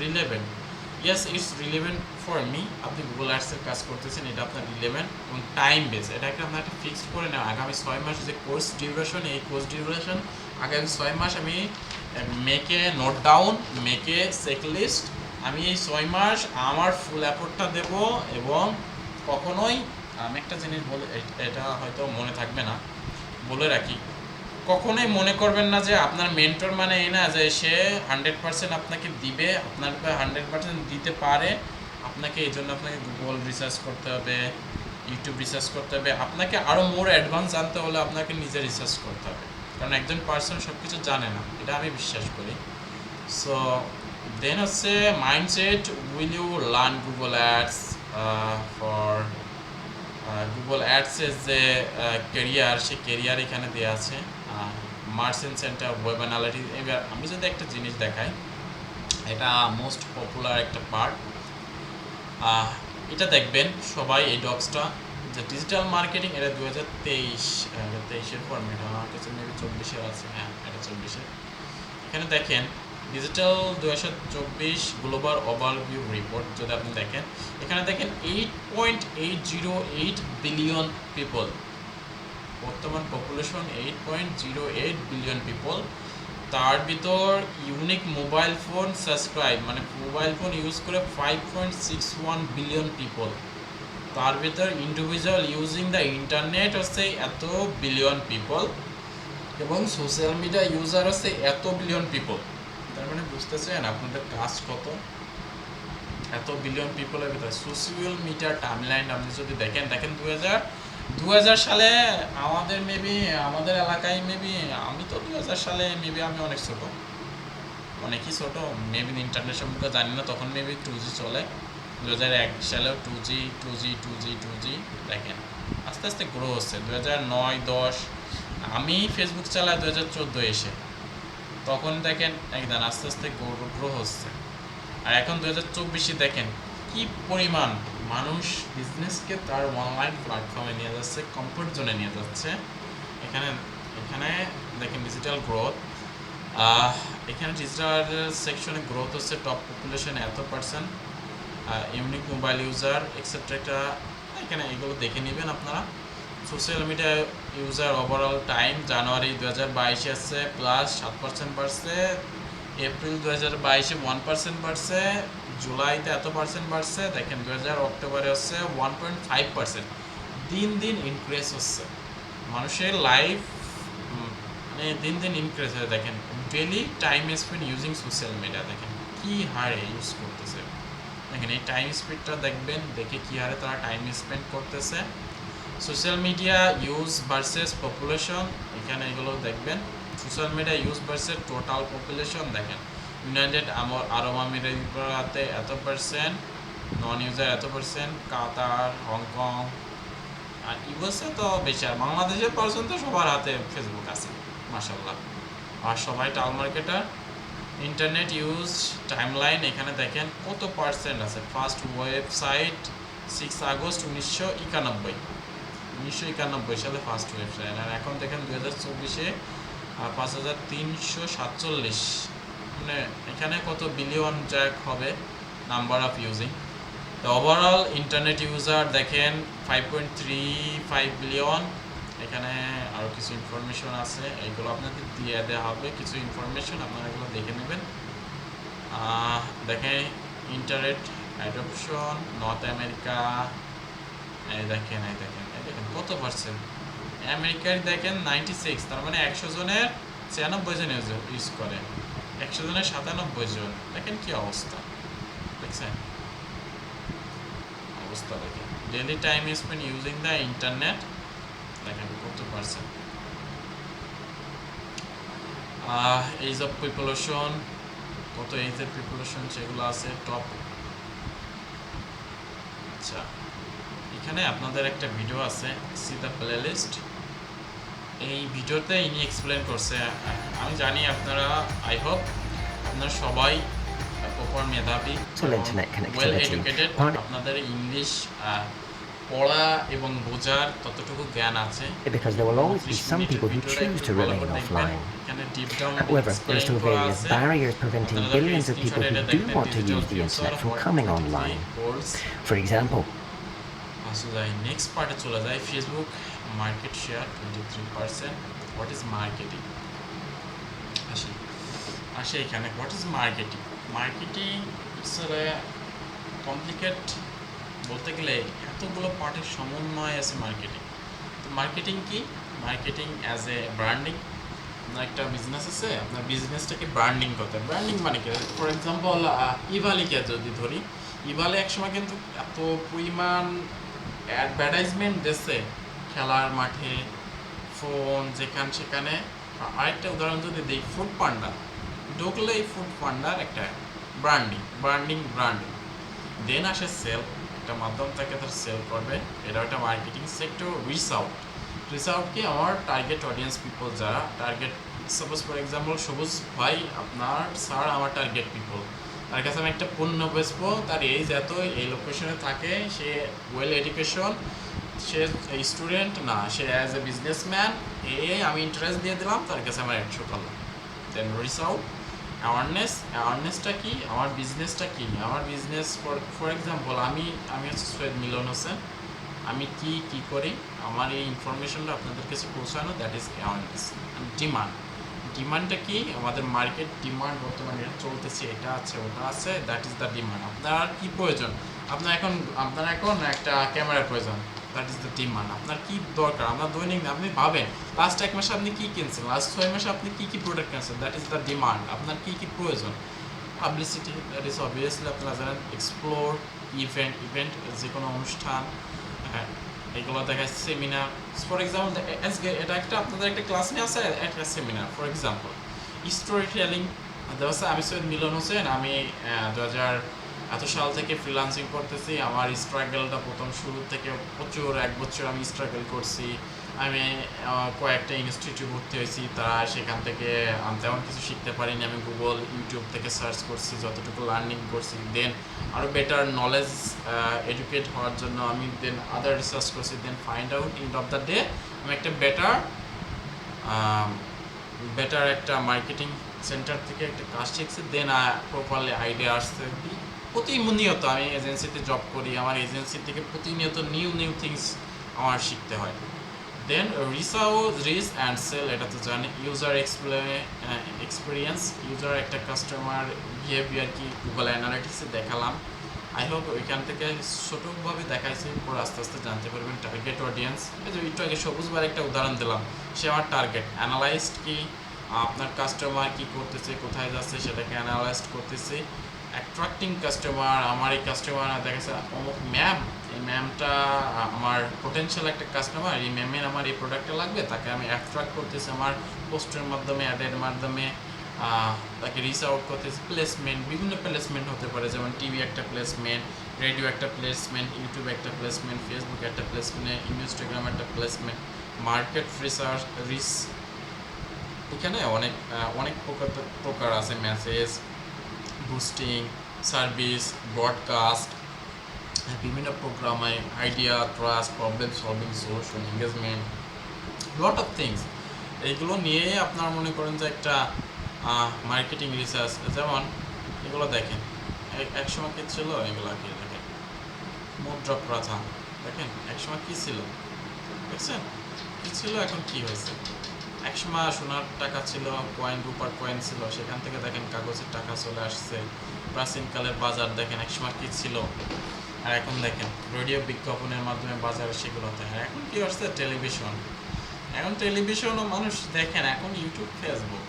relevant. Yes it's relevant for me. আপনি গুগল অ্যাডসের কাজ করতেছেন, এটা আপনার রিলেভেন্ট এবং টাইম বেস। এটাকে আপনার একটা ফিক্সড করে নেওয়া আগামী 6 মাস যে কোর্স ডিউরেশন, এই কোর্স ডিউরেশন আগামী 6 মাস আমি মেকে নোট ডাউন, মেকে চেকলিস্ট। আমি এই 6 মাস আমার ফুল অ্যাফোর্টটা দেব এবং কখনোই আমি একটা জিনিস বলে, এটা হয়তো মনে থাকবে না, বলে রাখি, কখনোই মনে করবেন না যে আপনার মেন্টর মানে এই না যে সে 100% আপনাকে দিবে, আপনার 100% দিতে পারে। আপনাকে এই জন্য আপনাকে গুগল রিসার্চ করতে হবে, ইউটিউব রিসার্চ করতে হবে, আপনাকে আরও মোর অ্যাডভান্স জানতে হলে আপনাকে নিজে রিসার্চ করতে হবে, কারণ একজন পার্সন সব কিছু জানে না, এটা আমি বিশ্বাস করি। সো দেন হচ্ছে mindset, will you learn Google Ads for Google অ্যাডসের যে কেরিয়ার, সেই কেরিয়ার এখানে দেওয়া আছে। Merchant centre, web analytics. এবার আমি যদি একটা জিনিস দেখাই, এটা মোস্ট পপুলার একটা পার্ট, এটা দেখবেন সবাই, এই ডক্সটা যে ডিজিটাল মার্কেটিং, এটা 2023-এর ফর্মেট, আমার কাছে মেবি 24-এর আছে, হ্যাঁ এটা 24-এর। এখানে দেখেন ডিজিটাল 2024 গ্লোবাল ওভারভিউ রিপোর্ট যদি আপনি দেখেন, এখানে দেখেন 8.808 বিলিয়ন পিপল, বর্তমান পপুলেশন 8.08 বিলিয়ন পিপল। তার ভিতর ইউনিক মোবাইল ফোন সাবস্ক্রাইব, মানে মোবাইল ফোন ইউজ করে 5.61 বিলিয়ন পিপল। তার ভিতর ইন্ডিভিজুয়াল ইউজিং দ্য ইন্টারনেট হচ্ছে এত বিলিয়ন পিপল, এবং সোশ্যাল মিডিয়া ইউজার হচ্ছে এত বিলিয়ন পিপল। তার মানে বুঝতেছেন আপনাদের কাজ কত, এত বিলিয়ন পিপলের ভিতরে। সোশ্যাল মিডিয়া টাইমলাইন আপনি যদি দেখেন 2000 সালে আমাদের মেবি, আমাদের এলাকায় মেবি, আমি তো 2000 সালে মেবি আমি অনেক ছোট, অনেকই ছোট, মেবি ইন্টারনেট সম্পর্কে জানি না, তখন মেবি 2G চলে। 2001 সালেও 2G দেখেন আস্তে আস্তে গ্রো হচ্ছে। 2009-10 আমি ফেসবুক চালাই 2014 এসে, তখন দেখেন একদম আস্তে আস্তে গ্রো হচ্ছে। আর এখন 2024 দেখেন কি পরিমাণ মানুষ বিজনেসকে তার অনলাইন প্ল্যাটফর্মে নিয়ে যাচ্ছে, কমফোর্ট জোনে নিয়ে যাচ্ছে। এখানে দেখেন ডিজিটাল গ্রোথ, এখানে ডিজিটাল সেকশনে গ্রোথ হচ্ছে, টপ পপুলেশন এত %, ইউনিক মোবাইল ইউজার এক্সেট্রা, এখানে এগুলো দেখে নেবেন আপনারা। Social media user overall time January 2022 আসছে +7% বাড়ছে, এপ্রিল 2022-এ 1% বাড়ছে, জুলাইতে এত % বাড়ছে, দেখেন অক্টোবরে হচ্ছে 1.5%। দিন দিন ইনক্রিজ হচ্ছে মানুষের লাইফ, মানে দিন দিন ইনক্রিজ হয়ে, দেখেন daily time spend using social media, দেখেন কী হারে ইউজ করতেছে। দেখেন এই টাইম স্পিডটা দেখবেন, দেখে কী হারে তারা টাইম স্পেন্ড করতেছে। Social media use versus population, এখানে এগুলো দেখবেন। Social media use versus total population, দেখেন ইউনাইটেড আরব আমিরাতে এত %, নন ইউজার এত %, কাতার, হংকং, আর ইউএসএ তো বেশি। আর বাংলাদেশের পার্সন তো সবার হাতে ফেসবুক আছে মাশাআল্লাহ, আর সবাই টাল মার্কেটার। ইন্টারনেট ইউজ টাইমলাইন, এখানে দেখেন কত % আছে। ফার্স্ট ওয়েবসাইট 6 আগস্ট 1991 সালে ফার্স্ট ওয়েবসাইট, আর এখন দেখেন 2024-এ 5347, মানে এখানে কত বিলিয়ন জ্যাক হবে নাম্বার অফ ইউজিং। তো ওভারঅল ইন্টারনেট ইউজার দেখেন 5.35 বিলিয়ন। এখানে আরও কিছু ইনফরমেশন আছে, এইগুলো আপনাদের দিয়ে দেওয়া হবে, কিছু ইনফরমেশন আপনারা এগুলো দেখে নেবেন। দেখেন ইন্টারনেট অ্যাডপশন নর্থ আমেরিকা, এই দেখেন কত %। আমেরিকায় দেখেন 96, তার মানে 100 জনের 96 জন ইউজ করে, 100 জনের 97 জন। দেখেন কি অবস্থা, দেখছেন অবস্থা, দেখেন daily time spend using the internet, দেখেন কত %। এজ অফ পপুলেশন, কত এজের পপুলেশন সেগুলো আছে টপ। আচ্ছা, এখানে আপনাদের একটা ভিডিও আছে, সি দ্য প্লেলিস্ট। এই ভিডিওতে ইনি এক্সপ্লেন করছে, আমি জানি আপনারা, আই হোপ আপনারা সবাই প্রপার মেধাবী, ওয়েল এডুকেটেড, আপনাদের ইংলিশ পড়া এবং বোঝার ততটুকু জ্ঞান আছে। Because there will always be 30 some মিনিটের people who ভিডিওটা choose একটু to ভালো remain করে দেখবেন। offline. এখানে deep down However, there are explain still করা various আছে। barriers preventing আপনারা billions of স্ক্রিনশট people এটা who do দেখবেন want to digital use the future internet from what coming exactly online. Goals. For example, আসলে যাই next পার্টে চলে যায়। Facebook market share 23%। What is marketing? আসে এখানে what is marketing? Marketing it's complicate বলতে গেলে এতগুলো পার্টের সমন্বয় আছে মার্কেটিং। তো মার্কেটিং কি? Marketing as a branding. আপনার একটা বিজনেস আছে, আপনার বিজনেসটাকে ব্র্যান্ডিং করতে হয়। ব্র্যান্ডিং মানে কি? ফর এক্সাম্পল ইভালিকে যদি ধরি, ইভালে একসময় কিন্তু এত পরিমাণ অ্যাডভার্টাইজমেন্ট দিচ্ছে খেলার মাঠে, ফোন, সেখানে। আরেকটা উদাহরণ যদি দিই, ফুড পান্ডা ঢুকলে এই ফুড পান্ডার একটা ব্র্যান্ডিং দেন আসে সেল, একটা মাধ্যম থেকে তার সেল করবে, এটা একটা মার্কেটিং সেক্টর। রিচ আউট কি? আমার টার্গেট অডিয়েন্স পিপল, যারা টার্গেট, সাপোজ ফর এক্সাম্পল সবুজ ভাই আপনার স্যার আমার টার্গেট পিপল, তার কাছে আমি একটা পণ্য বেচবো, তার এইজ এত, এই লোকেশনে থাকে, সে ওয়েল এডুকেশন, সে স্টুডেন্ট না, সে অ্যাজ এ বিজনেসম্যান, আমি ইন্টারেস্ট দিয়ে দিলাম, তার কাছে আমার 100 করলাম। দেন রিচ আউট অ্যাওয়ারনেসটা কি? আমার বিজনেসটা কি? আমার বিজনেস ফর এক্সাম্পল আমি হচ্ছে সৈয়দ মিলন হোসেন, আমি কি করি, আমার এই ইনফরমেশনটা আপনাদের কাছে পৌঁছানো, দ্যাট ইজ অ্যাওয়ারনেস। ডিমান্ডটা কি? আমাদের মার্কেট ডিমান্ড বর্তমানে চলতেছে, এটা আছে ওটা আছে, দ্যাট ইজ দ্য ডিমান্ড। আপনার কি প্রয়োজন? আপনার এখন একটা ক্যামেরার প্রয়োজন, দ্যাট ইজ দ্য ডিমান্ড। আপনার কি দরকার? আপনার দৈনিক আপনি ভাবেন লাস্ট 1 মাসে আপনি কি কিনছেন, লাস্ট 6 মাসে আপনি কি প্রোডাক্ট কিনছেন, দ্যাট ইজ দ্য ডিমান্ড। আপনার কি প্রয়োজন? পাবলিসিটি, দ্যাট ইজ অবভিয়াসলি আপনারা জানেন। এক্সপ্লোর, ইভেন্ট যে কোনো অনুষ্ঠান, হ্যাঁ এগুলো দেখায়। সেমিনার ফর এক্সাম্পল, এটা একটা আপনাদের একটা ক্লাস নিয়ে আছে, একটা seminar for example. Story telling, আমি সৈয়দ মিলন হোসেন, আমি 2000 সাল থেকে ফ্রিল্যান্সিং করতেছি। আমার স্ট্রাগলটা প্রথম শুরু থেকে প্রচুর 1 বছর আমি স্ট্রাগল করছি। আমি কয়েকটা ইনস্টিটিউট ভর্তি হয়েছি, তারা সেখান থেকে তেমন কিছু শিখতে পারিনি। আমি গুগল, ইউটিউব থেকে সার্চ করছি, যতটুকু লার্নিং করছি। দেন আরও বেটার নলেজ এডুকেট হওয়ার জন্য আমি দেন আদার রিসার্চ করছি। Then find out end of the day আমি একটা বেটার একটা মার্কেটিং সেন্টার থেকে একটা কাজ শিখছি। দেন প্রপারলি আইডিয়া আসছে। প্রতিনিয়ত আমি এজেন্সিতে জব করি, আমার এজেন্সি থেকে প্রতিনিয়ত নিউ থিংস আমার শিখতে হয়। দেন রিচ অ্যান্ড সেল, এটা তো জানি। ইউজার এক্সপিরিয়েন্স, ইউজার একটা কাস্টমার বিহেভিয়ার কি গুগল অ্যানালিটিক্সে দেখালাম। আই হোপ ওইখান থেকে ছোটোভাবে দেখাইছি, পর আস্তে আস্তে জানতে পারবেন। টার্গেট অডিয়েন্স, এই যে একটু আগে সবুজবার একটা উদাহরণ দিলাম, সে আমার টার্গেট। অ্যানালাইজড কি? আপনার কাস্টমার কি করতেছে, কোথায় যাচ্ছে, সেটাকে অ্যানালাইজ করতেছি। অ্যাট্রাক্টিং কাস্টমার, আমার এই কাস্টমার দেখা যাচ্ছে অমুক ম্যাম, এই ম্যামটা আমার পোটেনশিয়াল একটা কাস্টমার, এই ম্যামের আমার এই প্রোডাক্টটা লাগবে, তাকে আমি অ্যাট্রাক্ট করতেছি আমার পোস্টের মাধ্যমে, অ্যাডের মাধ্যমে, তাকে রিচ আউট করতেছি। প্লেসমেন্ট, বিভিন্ন প্লেসমেন্ট হতে পারে, যেমন টিভি একটা প্লেসমেন্ট, রেডিও একটা প্লেসমেন্ট, ইউটিউব একটা প্লেসমেন্ট, ফেসবুক একটা প্লেসমেন্ট, ইনস্টাগ্রাম একটা প্লেসমেন্ট। মার্কেট রিসার্চ, এখানে অনেক প্রকার আছে। মেসেজ বুস্টিং, সার্ভিস, ব্রডকাস্ট, বিভিন্ন প্রোগ্রামে, idea, trust, problem solving, solution, engagement, lot of things. এইগুলো নিয়ে আপনার মনে করেন যে একটা মার্কেটিং রিসার্চ। যেমন এগুলো দেখেন, একসময় কী ছিল, এগুলো কি দেখেন, মুদ্রা প্রথা দেখেন, একসময় কী ছিল দেখছেন, কী ছিল, এখন কী হয়েছে। একসময় সোনার টাকা ছিল, কয়েন, রূপার কয়েন ছিল, সেখান থেকে দেখেন কাগজের টাকা চলে আসছে। প্রাচীনকালের বাজার দেখেন, একসময় কী ছিল, আর এখন দেখেন রেডিও বিজ্ঞাপনের মাধ্যমে বাজারে সেগুলোতে। আর এখন কী হচ্ছে, টেলিভিশন। এখন টেলিভিশনও মানুষ দেখেন, এখন ইউটিউব, ফেসবুক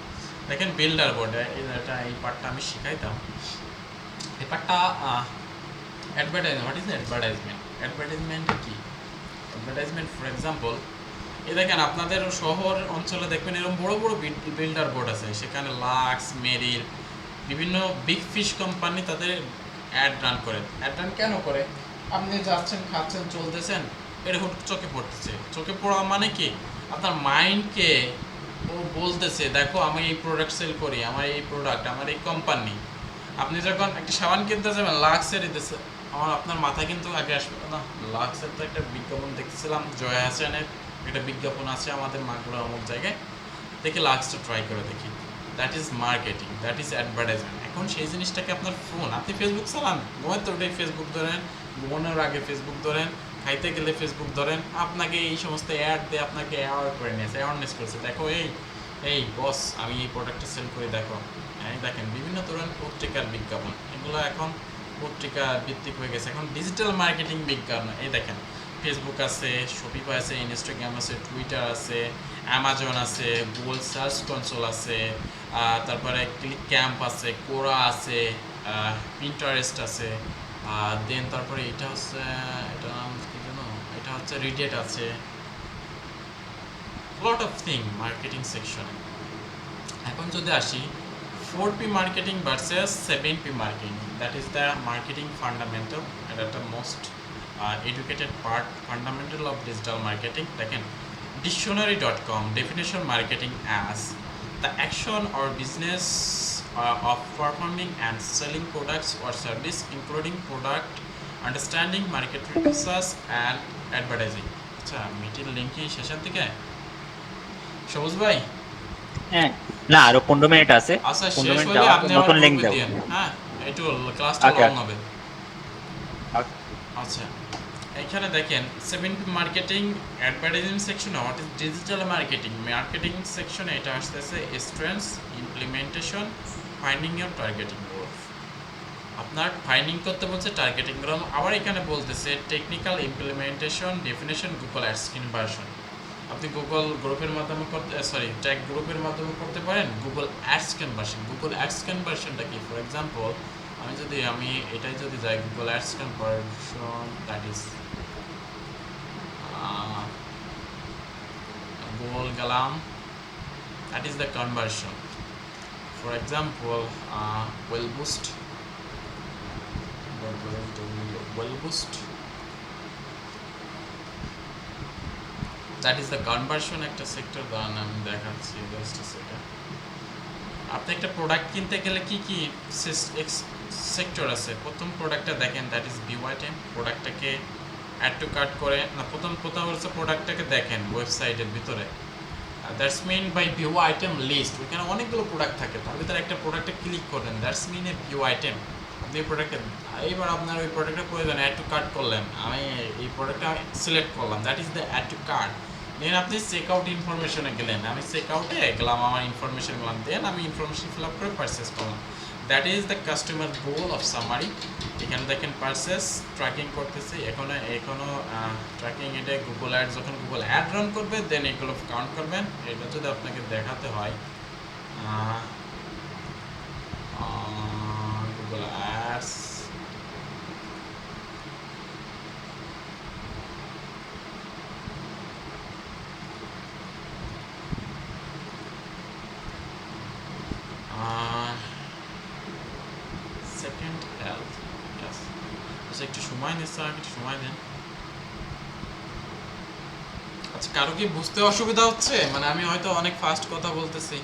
দেখেন। বিল্ডার বোর্ডে এই পার্টটা আমি শিখাইতাম। এই পার্টটা advertisement. What is advertisement? Advertisement কি? অ্যাডভার্টাইজমেন্ট ফর এক্সাম্পল, এই দেখেন আপনাদের শহর অঞ্চলে দেখবেন এরকম বড় বড় বিল্ডার বোর্ড আছে, সেখানে লাক্স, মেরিল, বিভিন্ন বিগ ফিশ কোম্পানি তাদের অ্যাড রান করে। অ্যাড রান কেন করে? আপনি যাচ্ছেন, খাচ্ছেন, চলতেছেন, এটা চোখে পড়তেছে। চোখে পড়া মানে কি? আপনার মাইন্ডকে ও বলতেছে, দেখো আমি এই প্রোডাক্ট সেল করি, আমার এই প্রোডাক্ট, আমার এই কোম্পানি। আপনি যখন একটা সাবান কিনতে যাবেন, লাক্সের আমার আপনার মাথায় কিন্তু আগে আসবে না। লাক্সের তো একটা বিজ্ঞাপন দেখছিলাম, জয়া হাসানের একটা বিজ্ঞাপন আছে আমাদের মাগুরা অমুক জায়গায়, দেখি লাক্সটা ট্রাই করে দেখি। That is marketing, that is advertisement. এখন সেই জিনিসটাকে আপনার ফোন, আপনি ফেসবুক চালান, ঘুমাতে ওটাই ফেসবুক ধরেন, ঘুমানোর আগে ফেসবুক ধরেন, খাইতে গেলে ফেসবুক ধরেন, আপনাকে এই সমস্ত অ্যাড দিয়ে আপনাকে অ্যাওয়ার করে নিয়েছে, অ্যাওয়ারনেস করেছে। দেখো এই এই বস, আমি এই প্রোডাক্টটা সেল করি, দেখো। হ্যাঁ দেখেন বিভিন্ন ধরনের পত্রিকার বিজ্ঞাপন, এগুলো এখন পত্রিকা ভিত্তিক হয়ে গেছে। এখন ডিজিটাল মার্কেটিং বিজ্ঞাপন, এই দেখেন ফেসবুক আছে, শপিফাই আছে, ইনস্টাগ্রাম আছে, টুইটার আছে, অ্যামাজন আছে, গুগল সার্চ কনসোল আছে, তারপরে ক্লিক ক্যাম্প আছে, কোরা আছে, পিন্টারেস্ট আছে, দেন তারপরে এটা হচ্ছে, এটা নাম কি জানো, এটা হচ্ছে রিডেট আছে, লট অফ থিং মার্কেটিং সেকশনে। এখন যদি আসি 4P marketing versus 7P marketing, that is the marketing fundamental, এটা একটা most educated part, fundamental of digital marketing. দেখেন dictionary.com definition marketing as the action or business of performing and selling products or service including product understanding, market research and advertising। আচ্ছা meeting link কি শেষের দিকে সবুজ ভাই? হ্যাঁ, না আরো 15 মিনিট আছে। আচ্ছা 15 শেষ মিনিট হলে যাওয়ার পর আপনি আমার নতুন লিংক গ্রুপে দেব। দিয়েন, হ্যাঁ একটু ক্লাসটা ওকে লং হবে। আচ্ছা এখানে দেখেন 7P মার্কেটিং অ্যাডভার্টাইজিং সেকশনে what is digital marketing, marketing সেকশনে এটা আসতেছে strengths, implementation, finding your targeting growth. আপনার ফাইন্ডিং করতে বলছে, টার্গেটিং গ্রোথ আবার এখানে বলতেছে technical implementation, definition, Google Ads conversion. আপনি গুগল গ্রুপের মাধ্যমে করতে, সরি ট্যাগ গ্রুপের মাধ্যমে করতে পারেন। Google Ads conversion, Google Ads কনভার্সনটা কি? ফর এক্সাম্পল আমি এটাই যদি যাই Google Ads conversion, that is Google গেলাম, that is the conversion. For example well boost, that is the conversion, একটা সেক্টর দাঁড়ান আমি দেখাচ্ছি জাস্ট সেটা। আপনি একটা প্রোডাক্ট কিনতে গেলে কি কি সেক্টর আছে? প্রথম প্রোডাক্টটা দেখেন, দ্যাট ইজ ভিউ আইটেম, প্রোডাক্টটাকে অ্যাড টু কার্ট করে না, প্রথম হচ্ছে প্রোডাক্টটাকে দেখেন ওয়েবসাইটের ভিতরে, that's mean by view item list, ওইখানে অনেকগুলো প্রোডাক্ট থাকে, তার ভিতরে একটা প্রোডাক্টে ক্লিক করেন, that's mean a view item. আপনি এই প্রোডাক্টে, এইবার আপনার ওই প্রোডাক্টের প্রয়োজন, অ্যাড টু কার্ট করলেন, আমি এই প্রোডাক্টটা সিলেক্ট করলাম, that is the add to cart. Then আপনি চেক আউট ইনফরমেশনে গেলেন, আমি চেক আউটে গেলাম, আমার ইনফরমেশন গেলাম, দেন আমি ইনফরমেশন ফিল আপ করে পারচেস করলাম। That is the customer goal of summary. এখানে দেখেন পারচেস ট্র্যাকিং করতেছি, এখনো ট্র্যাকিং, এটা গুগল অ্যাড, যখন গুগল অ্যাড রান করবে দেন এগুলো কাউন্ট করবেন। এটা যদি আপনাকে দেখাতে হয় গুগল অ্যাডস, সেকেন্ড হেলথ, আচ্ছা একটু সময় নিচ্ছে, আমাকে একটু সময় দেন। আচ্ছা কারো কি বুঝতে অসুবিধা হচ্ছে? মানে আমি হয়তো অনেক ফাস্ট কথা বলতেছি,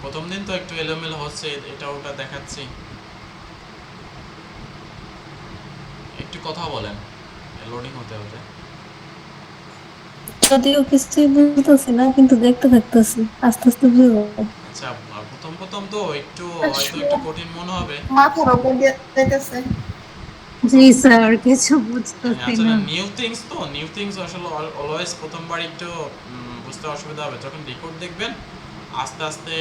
প্রথম দিন তো একটু এলোমেলো হচ্ছে, এটা ওটা দেখাচ্ছি, একটু কথা বলেন, লোডিং হতে হতে। যদিও কিছুই বুঝতেছি না, কিন্তু দেখতে থাকতেছি, আস্তে আস্তে বুঝবো। আচ্ছা প্রথম তো একটু হয়তো একটু কঠিন মনে হবে। মাথার উপর দিয়ে যাইতেছে। জি স্যার, কিছু বুঝতেছি আচ্ছা না। নিউ থিংস তো, নিউ থিংস আসলে অলওয়েজ প্রথমবার একটু বুঝতে অসুবিধা হবে, যখন রেকর্ড দেখবেন আস্তে আস্তে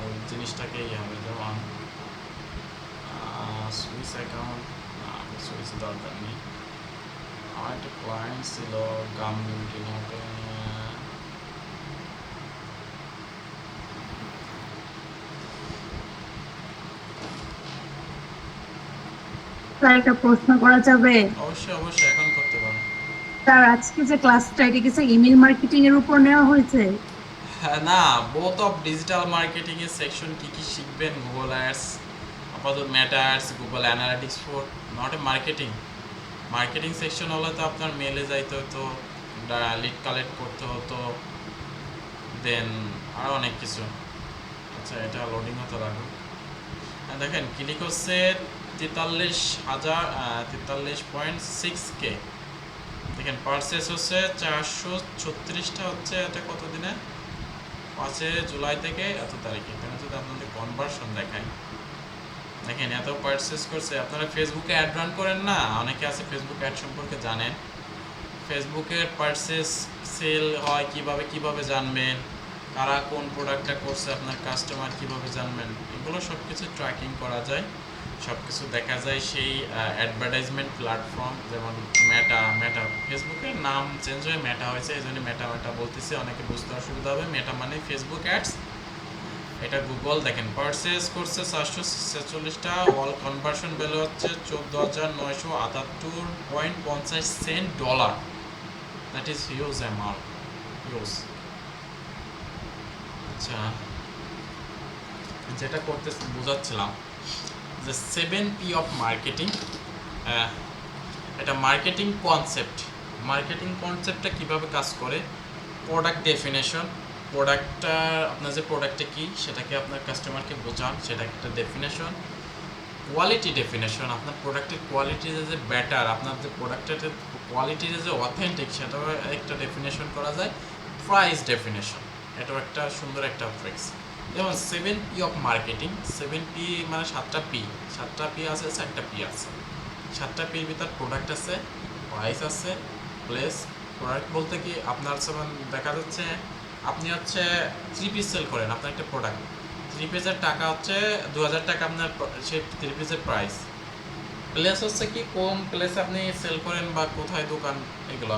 ওই জিনিসটাকেই হবে। যেমন সুইস অ্যাকাউন্ট, সুইস দরকার নেই, আমার একটা ক্লায়েন্ট ছিল গাম বিউটিনাতে, স্যার, একটা প্রশ্ন করা যাবে? অবশ্যই এখন করতে পারেন। স্যার, আজকে যে ক্লাসটা, এটা কিছু ইমেল মার্কেটিং এর উপর নেওয়া হয়েছে? হ্যাঁ না, বোথ অফ ডিজিটাল মার্কেটিং এর সেকশন কি কি শিখবেন, গুগল অ্যাডস, আপাতত মেটা ads, Google analytics for not a marketing. Marketing section হলে তো আপনার মেলে যাইতে হতো, লিড কালেক্ট করতে হতো, দেন আরও অনেক কিছু। আচ্ছা এটা লোডিং হতে লাগবে। দেখেন ক্লিক হচ্ছে 43,6K। দেখেন পারচেস হচ্ছে 436টা হচ্ছে, এটা কত দিনে, 5 জুলাই থেকে এত তারিখে। এখানে যদি আপনাদের কনভার্সন দেখাই, দেখেন এত পারচেস করছে। আপনারা ফেসবুকে অ্যাড রান করেন না, অনেকে আছে ফেসবুক অ্যাড সম্পর্কে জানেন। ফেসবুকের পারচেস সেল হয় কিভাবে জানবেন, কারা কোন প্রোডাক্টটা করছে, আপনার কাস্টমার কিভাবে জানবেন, এগুলো সব কিছু ট্র্যাকিং করা যায়, সব কিছু দেখা যায় সেই অ্যাডভার্টাইজমেন্ট প্ল্যাটফর্ম, যেমন মেটা। ফেসবুকের নাম চেঞ্জ হয়ে মেটা হয়েছে, এই জন্য মেটা বলতেছি, অনেকে বুঝতে অসুবিধা হবে। মেটা মানে ফেসবুক অ্যাডস, এটা গুগল। দেখেন পারচেস করছে 446টা, অল কনভার্সন ভ্যালু হচ্ছে $14,978.50 that is huge amount, huge. আচ্ছা, যেটা করতে বোঝাচ্ছিলাম যে 7P অফ মার্কেটিং, এটা মার্কেটিং কনসেপ্টটা কিভাবে কাজ করে। প্রোডাক্ট ডেফিনেশন, প্রোডাক্টটা আপনার যে প্রোডাক্টটা কী সেটাকে আপনার কাস্টমারকে বোঝান, সেটা একটা ডেফিনেশন। কোয়ালিটি ডেফিনেশন, আপনার প্রোডাক্টের কোয়ালিটি যে বেটার, আপনার যে প্রোডাক্টের কোয়ালিটি যে অথেন্টিক, সেটাও একটা ডেফিনেশন করা যায়। প্রাইস ডেফিনেশন, এটাও একটা সুন্দর একটা ফ্রেক্স। যেমন 7P অফ মার্কেটিং, 7P মানে 7টা P আছে, 4টা P আছে। 7টা Pর ভিতর প্রোডাক্ট আছে, প্রাইস আছে, প্লেস। প্রোডাক্ট বলতে কি, আপনার যেমন দেখা যাচ্ছে আপনি হচ্ছে 3 পিস সেল করেন, আপনার একটা প্রোডাক্ট 3 পিসের টাকা হচ্ছে 2000 টাকা, আপনার সেই 3 পিসের প্রাইস। প্লেস হচ্ছে কি, কোন প্লেসে আপনি সেল করেন বা কোথায় দোকান, এগুলো।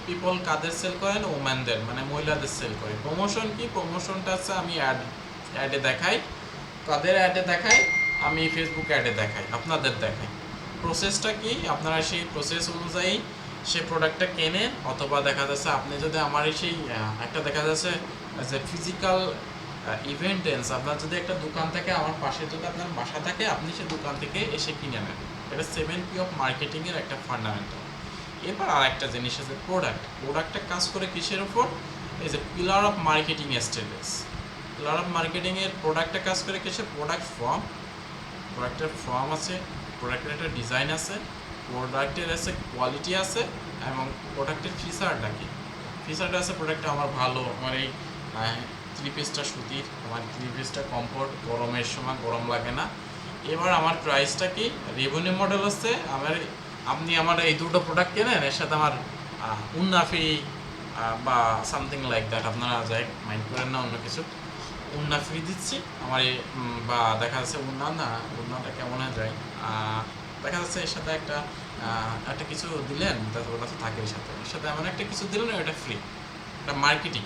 পিপল কাদের সেল করেন, ওম্যানদের মানে মহিলাদের সেল করে। প্রমোশন কি, প্রমোশনটা হচ্ছে আমি অ্যাডে দেখাই, কাদের অ্যাডে দেখাই, আমি ফেসবুক অ্যাডে দেখাই, আপনাদের দেখাই। প্রসেসটা কি, আপনারা সেই প্রসেস অনুযায়ী সে প্রোডাক্টটা কেনেন, অথবা দেখা যাচ্ছে আপনি যদি আমার সেই একটা দেখা যাচ্ছে যে ফিজিক্যাল ইভেন্টেন্স, আপনার যদি একটা দোকান থাকে, আমার পাশে যদি আপনার বাসা থাকে, আপনি সেই দোকান থেকে এসে কিনে নেন। এটা 7P অফ মার্কেটিংয়ের একটা ফান্ডামেন্টাল। এবার আর একটা জিনিস আছে প্রোডাক্টটা কাজ করে কিসের উপর, এই যে pillar of marketing status. Pillar of মার্কেটিংয়ের প্রোডাক্টটা কাজ করে কিসে, প্রোডাক্টের ফর্ম আছে, প্রোডাক্টের একটা ডিজাইন আছে, প্রোডাক্টের আছে কোয়ালিটি আছে, এবং প্রোডাক্টের ফিচারটা কি, ফিচারটা আছে প্রোডাক্টটা আমার ভালো, আমার এই 3 পিসটা সুতির, আমার 3 পিসটা কমফোর্ট, গরমের সময় গরম লাগে না। এবার আমার প্রাইসটা কি, রেভিনিউ মডেল হচ্ছে আপনি আমার এই দুটো প্রোডাক্ট কেনেন, এর সাথে আমার উন্না ফ্রি বা সামথিং লাইক দ্যাট, আপনারা যাই মাইন্ড করেন না অন্য কিছু, উন্না ফ্রি দিচ্ছি আমার বা দেখা যাচ্ছে উন্নাটা কেমন হয়ে যায়, দেখা যাচ্ছে এর সাথে একটা কিছু দিলেন, ওটা তো থাকে এর সাথে এমন একটা কিছু দিলেন, ওটা ফ্রি। এটা মার্কেটিং।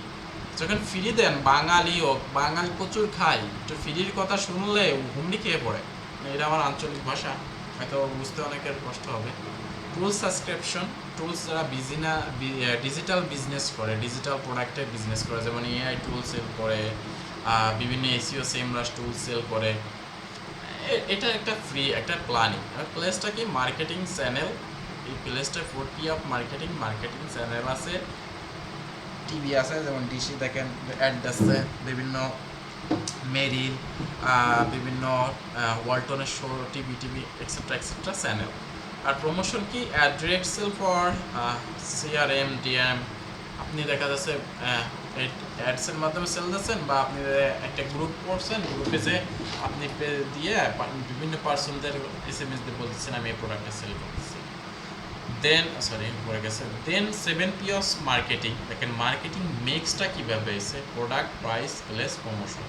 যখন ফ্রি দেন, বাঙালি প্রচুর খায়, একটু ফ্রির কথা শুনলে হুমড়ি খেয়ে পড়ে। এটা আমার আঞ্চলিক ভাষা, হয়তো বুঝতে অনেকের কষ্ট হবে। টুলস সাবস্ক্রিপশন, টুলস যারা ডিজিটাল বিজনেস করে, ডিজিটাল প্রোডাক্টের বিজনেস করে, যেমন এআই টুল সেল করে, বিভিন্ন এসইও সেমরাস টুল সেল করে, এটা একটা ফ্রি একটা প্ল্যানিং। আর প্লেসটা কি, মার্কেটিং চ্যানেল। এই প্লেসটা 4P অফ মার্কেটিং চ্যানেল আছে, টিভি আছে, যেমন ডিসি দেখেন অ্যাড আছে, বিভিন্ন মেরিল, বিভিন্ন ওয়ালটনের শো, টিভি এক্সেট্রা চ্যানেল। আর প্রমোশন কি, direct sale for CRM DM, আপনি দেখা যাচ্ছে অ্যাডসের মাধ্যমে সেল দিচ্ছেন, বা আপনি একটা গ্রুপ করছেন, গ্রুপে যে আপনি দিয়ে বিভিন্ন পার্সনদের SMS দিয়ে বলতেছেন আমি এই প্রোডাক্টটা সেল করতেছি। দেন 7P অফ মার্কেটিং, দেখেন মার্কেটিং মিক্সটা কীভাবে এসে, প্রোডাক্ট, প্রাইস, প্লেস, প্রমোশন,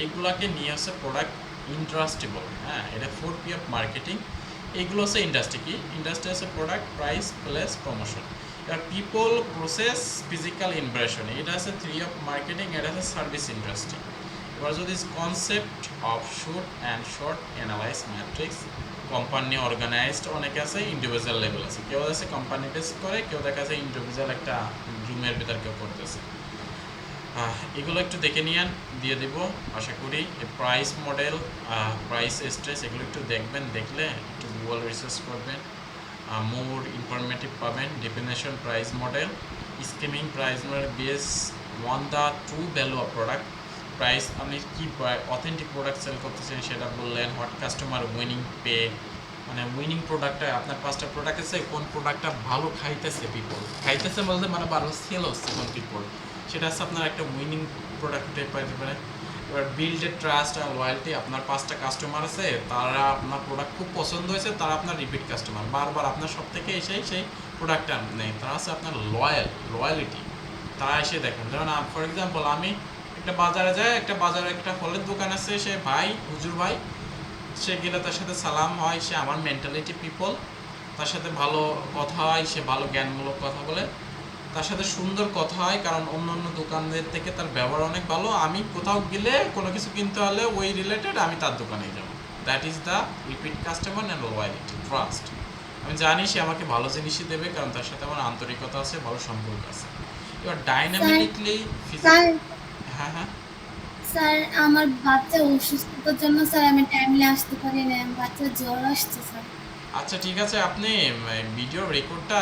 এইগুলাকে নিয়ে আসে প্রোডাক্ট ইন্ডাস্ট্রিবল। হ্যাঁ, এটা 4P অফ মার্কেটিং। এইগুলো হচ্ছে ইন্ডাস্ট্রি। কি ইন্ডাস্ট্রি আছে, প্রোডাক্ট, প্রাইস, প্লেস, প্রমোশন। এবার পিপল, প্রসেস, ফিজিক্যাল ইমপ্রেশন, এটা আছে 3 অফ মার্কেটিং, এটা আছে সার্ভিস ইন্ডাস্ট্রি। এবার যদি concept of shoot and short analyze matrix, company organized, অনেকে আছে ইন্ডিভিজুয়াল লেভেল আছে, কেউ আছে কোম্পানি বেস করে, কেউ দেখা যায় ইন্ডিভিজুয়াল একটা রুমের ভিতর কেউ করতেছে। এগুলো একটু দেখে নিয়েন, দিয়ে দিব আশা করি। প্রাইস মডেল, প্রাইস স্ট্রেস, এগুলো একটু দেখবেন, দেখলে একটু গুগল রিসার্চ করবেন, মোর ইনফরমেটিভ পাবেন। Definition price model, skimming price model base on the true value of product, price, আপনি কি অথেন্টিক প্রোডাক্ট সেল করতেছেন সেটা বললেন, হোয়াট কাস্টমার উইনিং পে, মানে উইনিং প্রোডাক্টটা আপনার 5টা প্রোডাক্ট আছে, কোন প্রোডাক্টটা ভালো খাইতেছে পিপল, খাইতেছে বলতে মানে ভালো সেল হচ্ছে কোন পিপল, সেটা হচ্ছে আপনার একটা উইনিং প্রোডাক্ট পাইতে পারে। এবার বিল্ড এ ট্রাস্ট আর লয়্যালটি, আপনার 5টা কাস্টমার আছে, তারা আপনার প্রোডাক্ট খুব পছন্দ হয়েছে, তারা আপনার রিপিট কাস্টমার, বারবার আপনার সব থেকে এসেই সেই প্রোডাক্টটা নেই, তারা হচ্ছে আপনার লয়ালিটি, তারা এসে দেখেন। যেমন ফর এক্সাম্পল আমি একটা বাজারে যাই, একটা ফলের দোকান আছে, সে ভাই হুজুর ভাই, সে গেলে তার সাথে সালাম হয়, সে আমার মেন্টালিটি পিপল, তার সাথে ভালো কথা হয়, সে ভালো জ্ঞানমূলক কথা বলে, তার সাথে সুন্দর কথা হয়, কারণ অন্য অন্য দোকানদের থেকে তার ব্যবহার অনেক ভালো। আমি কোথাও গেলে কোনো কিছু কিনতে হলে ওই রিলেটেড আমি তার দোকানে যাবো। That is the repeat customer and loyalty, trust. আমি জানি সে আমাকে ভালো জিনিসই দেবে, কারণ তার সাথে আমার আন্তরিকতা আছে, ভালো সম্পর্ক আছে। এবার ডাইনামিকলি স্যার হ্যাঁ হ্যাঁ স্যার আমার বাচ্চা অসুস্থতার জন্য স্যার আমি টাইমলি আসতে পারি না, বাচ্চার জ্বর আসছে স্যার। আচ্ছা ঠিক আছে, আপনি ভিডিও রেকর্ডটা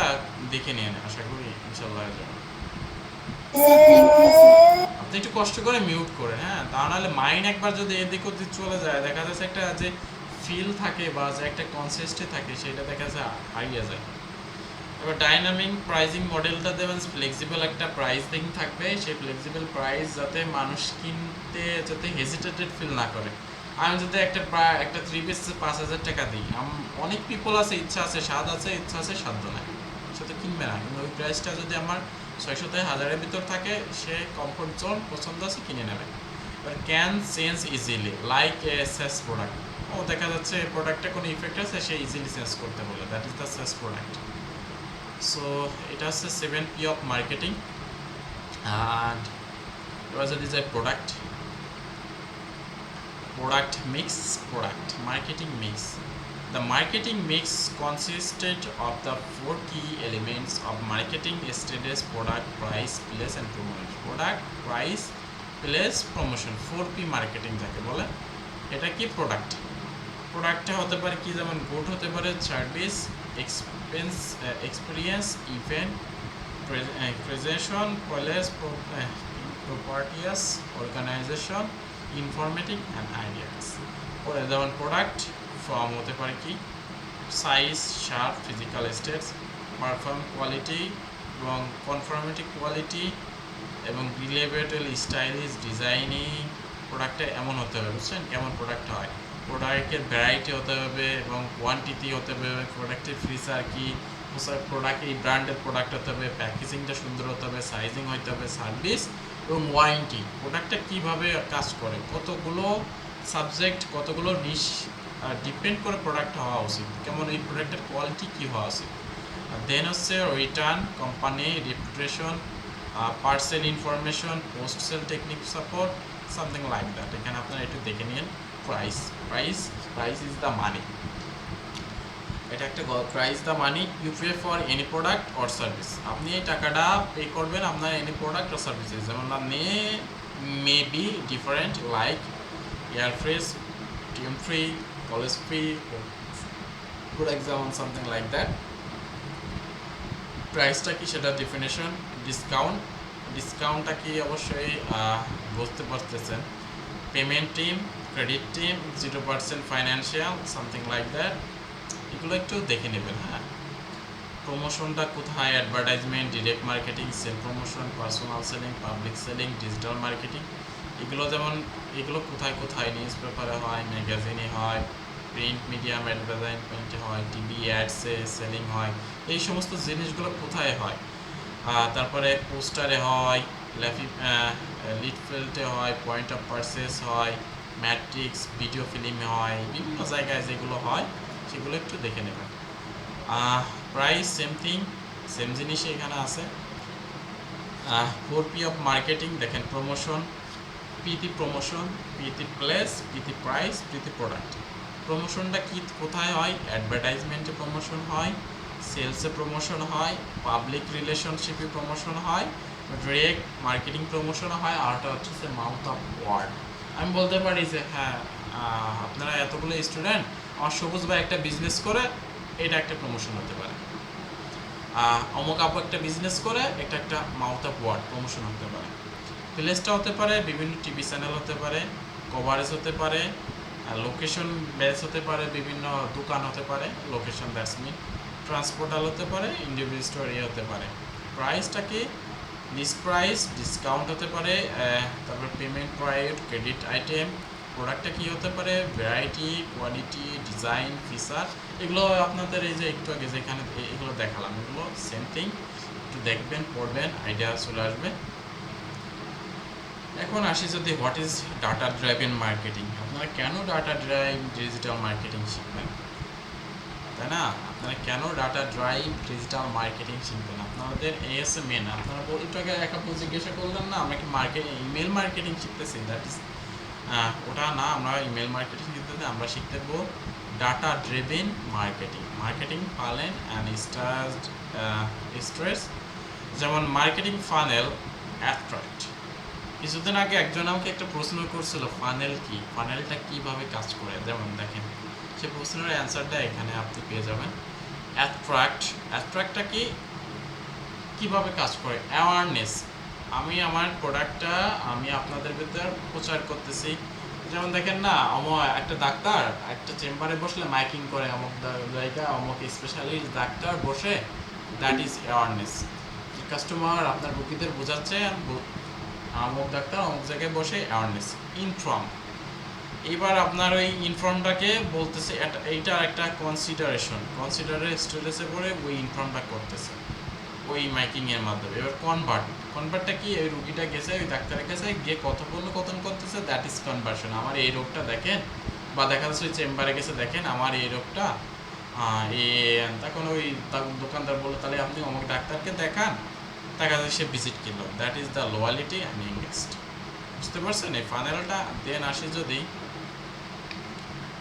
দেখে নিন, আশা করি ইনশাল্লাহ স্যার থ্যাংক ইউ স্যার। আপনি একটু কষ্ট করে মিউট করেন, হ্যাঁ, তা নাহলে মাইন্ড একবার যদি এদিক ওদিক চলে যায়, দেখা যাচ্ছে একটা যে ফিল থাকে বা যে একটা কনসিস্টেন্সি থাকে, সেটা দেখা যায় হারিয়ে যায়। এবার ডাইনামিক প্রাইসিং মডেলটা দেবেন, ফ্লেক্সিবল একটা প্রাইসিং থাকবে, সেই ফ্লেক্সিবল প্রাইস যাতে মানুষ কিনতে যাতে হেজিটেটেড ফিল না করে। আমি যদি একটা 3 পিস 5,000 টাকা দিই, অনেক পিপল আছে, ইচ্ছা আছে, স্বাদ আছে, ইচ্ছা আছে, সাধ্য নাই, সে তো কিনবে না। কিন্তু ওই প্রাইসটা যদি আমার 600 থেকে 1000-এর ভিতর থাকে, সে কমফোর্ট জোন পছন্দ আছে, কিনে নেবে। এবার can change easily like a cess product, ও দেখা যাচ্ছে প্রোডাক্টে কোনো ইফেক্ট আছে, সে ইজিলি চেঞ্জ করতে বলে, that is the cess product. So এটা হচ্ছে 7P of marketing, and এবার যদি যাই product mix, marketing mix. The marketing mix consisted of the 4 key elements of marketing status: product, price, place and promotion. Product, price, place, promotion, 4P marketing যাকে বলে। এটা কি প্রোডাক্টটা হতে পারে কি, যেমন গুড হতে পারে, service, experience, event, presentation, place, properties, organization, informative and ideas। ওরা যেমন প্রোডাক্ট ফর্ম হতে পারে কি, size, sharp, physical states, perform, quality এবং কনফর্মিটি, কোয়ালিটি এবং রিলেভেবল, স্টাইলিশ, ডিজাইনিং। প্রোডাক্টটা এমন হতে হবে, বুঝছেন কেমন প্রোডাক্ট হয়, প্রোডাক্টের ভ্যারাইটি হতে হবে এবং কোয়ান্টিটি হতে হবে, প্রোডাক্টের ফিচার কি, প্রোডাক্ট এই ব্র্যান্ডের প্রোডাক্ট হতে হবে, প্যাকেজিংটা সুন্দর হতে হবে, সাইজিং হতে হবে, সার্ভিস এবং ওয়ারেন্টি। প্রোডাক্টটা কীভাবে কাজ করে, কতগুলো সাবজেক্ট, কতগুলো নিশ ডিপেন্ড করে প্রোডাক্ট হওয়া উচিত, কেমন এই প্রোডাক্টের কোয়ালিটি কী হওয়া উচিত। দেন হচ্ছে return, company reputation, parcel information, post sale technique support, something like that. এখানে আপনারা একটু দেখে নিন। প্রাইস ইজ দ্য মানি, এটা একটা price the money you pay for any product or service. আপনি এই টাকাটা পে করবেন আপনার এনি প্রোডাক্ট অর সার্ভিসেস, যেমন may be different like air fresh, TM free, college free, good example, something like that. প্রাইসটা কি সেটা ডেফিনেশন। ডিসকাউন্টটা কি অবশ্যই বুঝতে পারতেছেন। Payment team, credit team, 0% financial, something like that, এগুলো একটু দেখে নেবেন। হ্যাঁ, প্রমোশনটা কোথায়, advertisement, direct marketing, sale promotion, personal selling, public selling, digital marketing. এগুলো কোথায় কোথায়, নিউজ পেপারে হয়, ম্যাগাজিনে হয়, প্রিন্ট মিডিয়াম অ্যাডভার্টাইজমেন্টে হয়, টিভি অ্যাডসে সেলিং হয়, এই সমস্ত জিনিসগুলো কোথায় হয়। তারপরে পোস্টারে হয়, লিফলেটে হয়, পয়েন্ট অফ পারচেস হয়, ম্যাট্রিক্স, ভিডিও ফিল্মে হয়, বিভিন্ন জায়গায় যেগুলো হয় সেগুলো একটু দেখে নেবেন। প্রাইস সেম জিনিসই এখানে আছে। 4P অফ মার্কেটিং দেখেন, promotion, PT promotion, PT place, PT price, PT product. প্রমোশনটা কি কোথায় হয়, অ্যাডভার্টাইজমেন্টে প্রমোশন হয়, সেলসে প্রমোশন হয়, পাবলিক রিলেশনশিপে প্রমোশন হয়, ডিরেক্ট মার্কেটিং প্রমোশন হয়, আরটা হচ্ছে মাউথ অফ ওয়ার্ড। আমি বলতে পারি যে হ্যাঁ, আপনারা এতগুলো স্টুডেন্ট, আমার সবুজ ভাই একটা বিজনেস করে, এটা একটা প্রমোশন হতে পারে। অমুক আপু একটা বিজনেস করে, এটা একটা মাউথ অফ ওয়ার্ড প্রমোশন হতে পারে। প্লেসটা হতে পারে বিভিন্ন টিভি চ্যানেল হতে পারে, কভারেজ হতে পারে, লোকেশন বেস হতে পারে, বিভিন্ন দোকান হতে পারে, লোকেশন দ্যাটস মিন, ট্রান্সপোর্টাল হতে পারে, ইন্ডিভিজুয়াল স্টোর হতে পারে। প্রাইসটা কি, লিস্ট প্রাইস, ডিসকাউন্ট হতে পারে, তারপর পেমেন্ট প্রাইড, ক্রেডিট আইটেম, প্রোডাক্টটা কী হতে পারে, ভ্যারাইটি, কোয়ালিটি, ডিজাইন, ফিচার, এগুলো আপনাদের এই যে একটু আগে যেখানে এগুলো দেখালাম, এগুলো সেম থিং, একটু দেখবেন, পড়বেন, আইডিয়া চলে আসবে। এখন আসি যদি what is data driven marketing, আপনারা কেন ডাটা ড্রাইভ ডিজিটাল মার্কেটিং শিখবেন, তাই না? আপনারা কেন ডাটা ড্রাইভ ডিজিটাল মার্কেটিং শিখবেন? আপনাদের এই হচ্ছে মেন। আপনারা একটু আগে এক আপু জিজ্ঞাসা করলেন না আমরা কি ইমেল মার্কেটিং শিখতেছি, দ্যাট ইজ ওটা না, আমরা ইমেল মার্কেটিং শিখতেছি, আমরা শিখতে পারবো data driven marketing. Marketing funnel and stress, যেমন মার্কেটিং ফানেল অ্যাট্রাক্ট। কিছুদিন আগে একজন আমাকে একটা প্রশ্ন করছিল ফানেল কি, ফানেলটা কিভাবে কাজ করে, যেমন দেখেন সে প্রশ্নের অ্যান্সারটা এখানে আপনি পেয়ে যাবেন। অ্যাট্রাক্টটা কি, কিভাবে কাজ করে, অ্যাওয়ারনেস, আমি আমার প্রোডাক্টটা আমি আপনাদের ভিতর প্রচার করতেছি। যেমন দেখেন না, একটা ডাক্তার একটা চেম্বারে বসলে মাইকিং করে, অমুক জায়গা অমুক স্পেশালিস্ট ডাক্তার বসে, দ্যাট ইজ অ্যাওয়ারনেস। কাস্টমার আপনার রোগীদের বোঝাচ্ছে অমুক ডাক্তার অমুক জায়গায় বসে, অ্যাওয়ারনেস। ইনফর্ম, এইবার আপনার ওই ইনফর্মটাকে বলতেছে এইটার একটা কনসিডারেশনে পড়ে ওই ইনফর্মটা করতেছে ওই মাইকিংয়ের মাধ্যমে। এবার কনভার্টটা কি, ওই রুগীটা গেছে ওই ডাক্তারের কাছে গিয়ে কথোপকথন করতেছে, দ্যাট ইজ কনভার্সন। আমার এই রোগটা দেখেন, বা দেখা যাচ্ছে ওই চেম্বারে গেছে, দেখেন আমার এই রোগটা, তখন ওই দোকানদার বললো তাহলে আপনি অমুক ডাক্তারকে দেখান, দেখা যাচ্ছে সে ভিজিট কিনলো, that is the loyalty and invest. বুঝতে পারছেন এই ফানেলটা? দেন আসি যদি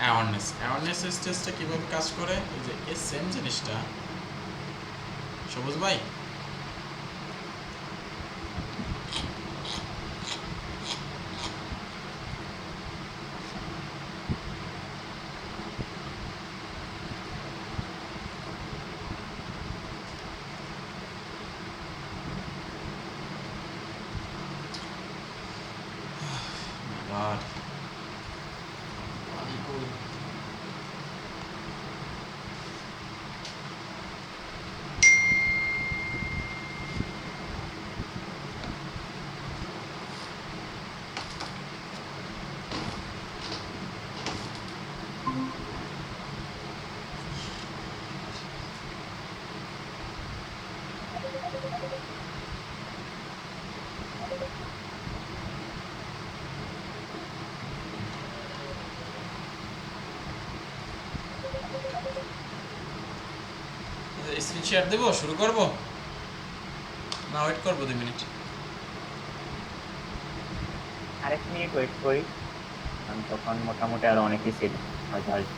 অ্যাওয়ারনেস স্টেজটা কীভাবে কাজ করে, এই যে এই সেম জিনিসটা, সবুজ ভাই God. স্ক্রিন শেয়ার দেবো, শুরু করব না ওয়েট করবো 2 মিনিট? আরেক মিনিট ওয়েট করি, কারণ তখন মোটামুটি আরো অনেকেই সেট হয়তো আসবে।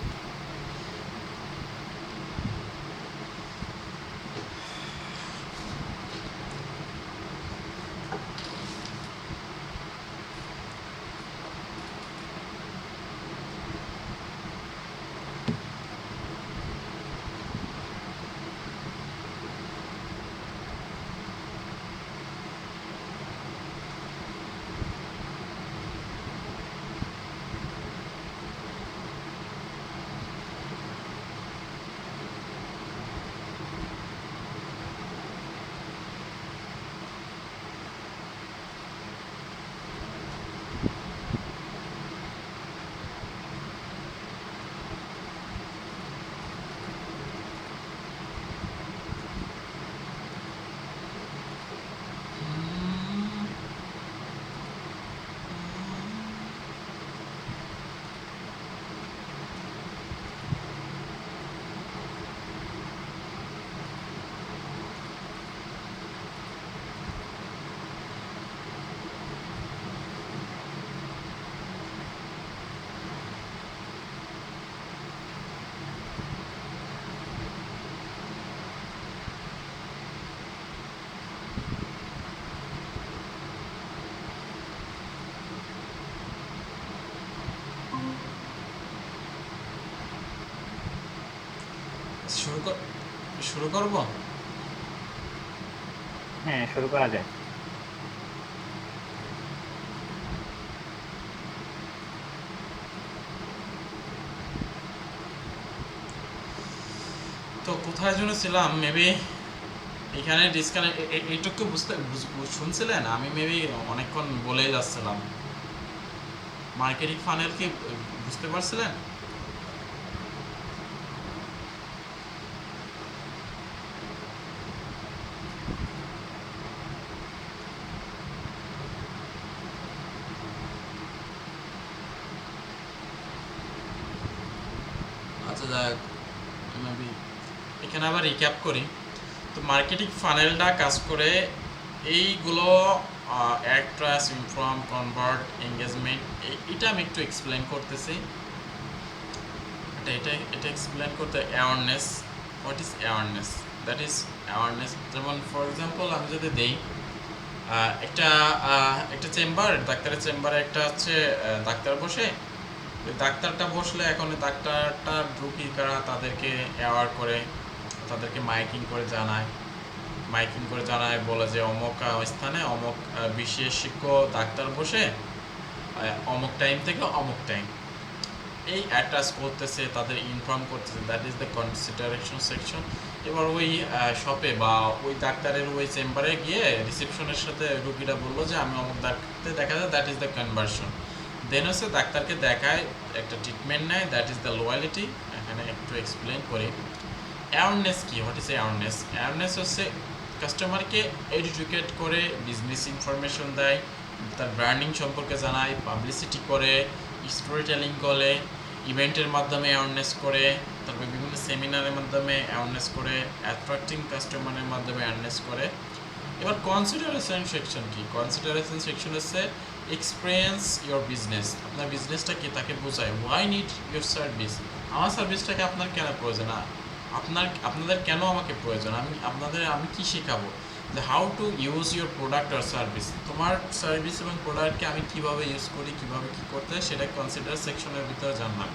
শুরু করব? হ্যাঁ, শুরু করা যায়। কোথায় জন্য ছিলাম মেবি এখানে ডিসকানেক্ট এইটুকু শুনছিলেন? আমি মেবি অনেকক্ষণ বলেই যাচ্ছিলাম। মার্কেটিং ফানেল কি বুঝতে পারছিলেন? আচ্ছা যাক, মেবি এখানে আবার রিক্যাপ করি। তো মার্কেটিং ফানেলটা কাজ করে এইগুলো অ্যাট্রাক্ট, ইনফর্ম, কনভার্ট, এঙ্গেজমেন্ট, এটা আমি একটু এক্সপ্লেন করতেছি। এটা এক্সপ্লেন করতে awareness. What is awareness? That is awareness. যেমন ফর এক্সাম্পল আমি যদি দেই, একটা চেম্বার, ডাক্তারের চেম্বারে একটা হচ্ছে ডাক্তার বসে। ওই ডাক্তারটা বসলে এখন ডাক্তারটা রুগী কারা তাদেরকে অ্যাওয়ার করে, তাদেরকে মাইকিং করে জানায় বলে যে অমুক স্থানে অমুক বিশেষজ্ঞ ডাক্তার বসে অমুক টাইম থেকে অমুক টাইম এই অ্যাটাচ করতেছে, তাদের ইনফর্ম করতেছে। That is the consideration section. এবার ওই শপে বা ওই ডাক্তারের ওই চেম্বারে গিয়ে রিসেপশনের সাথে রুগীরা বললো যে আমি অমুক ডাক্তারকে দেখা যায়, দ্যাট ইজ দ্য কনভার্সন। দেন হচ্ছে ডাক্তারকে দেখায়, একটা ট্রিটমেন্ট নেয়, দ্যাট ইজ দ্য লয়ালিটি। এখানে একটু এক্সপ্লেন করি অ্যাওয়ারনেস কি। What is awareness? অ্যাওয়ারনেস হচ্ছে কাস্টমারকে এডুকেট করে, বিজনেস ইনফরমেশন দেয়, তার ব্র্যান্ডিং সম্পর্কে জানায়, পাবলিসিটি করে, স্টোরি টেলিং করে, ইভেন্টের মাধ্যমে অ্যাওয়ারনেস করে, তারপরে বিভিন্ন সেমিনারের মাধ্যমে অ্যাওয়ারনেস করে, অ্যাট্রাক্টিং কাস্টমারের মাধ্যমে অ্যাওয়ারনেস করে। এবার কনসিডারেশন সেকশন কি? কনসিডারেশন সেকশন হচ্ছে এক্সপিরিয়েন্স ইয়োর বিজনেস। আপনার বিজনেসটা কি তাকে বোঝায়। Why need your service? আমার সার্ভিসটাকে আপনার কেন প্রয়োজন? আপনাদের কেন আমাকে প্রয়োজন? আমি কি শেখাবো? যে how to use your product আর সার্ভিস। তোমার সার্ভিস এবং প্রোডাক্টকে আমি কিভাবে ইউজ করি, কিভাবে কি করতে হয় সেটা কনসিডার সেকশনের ভিতরে জানলাম।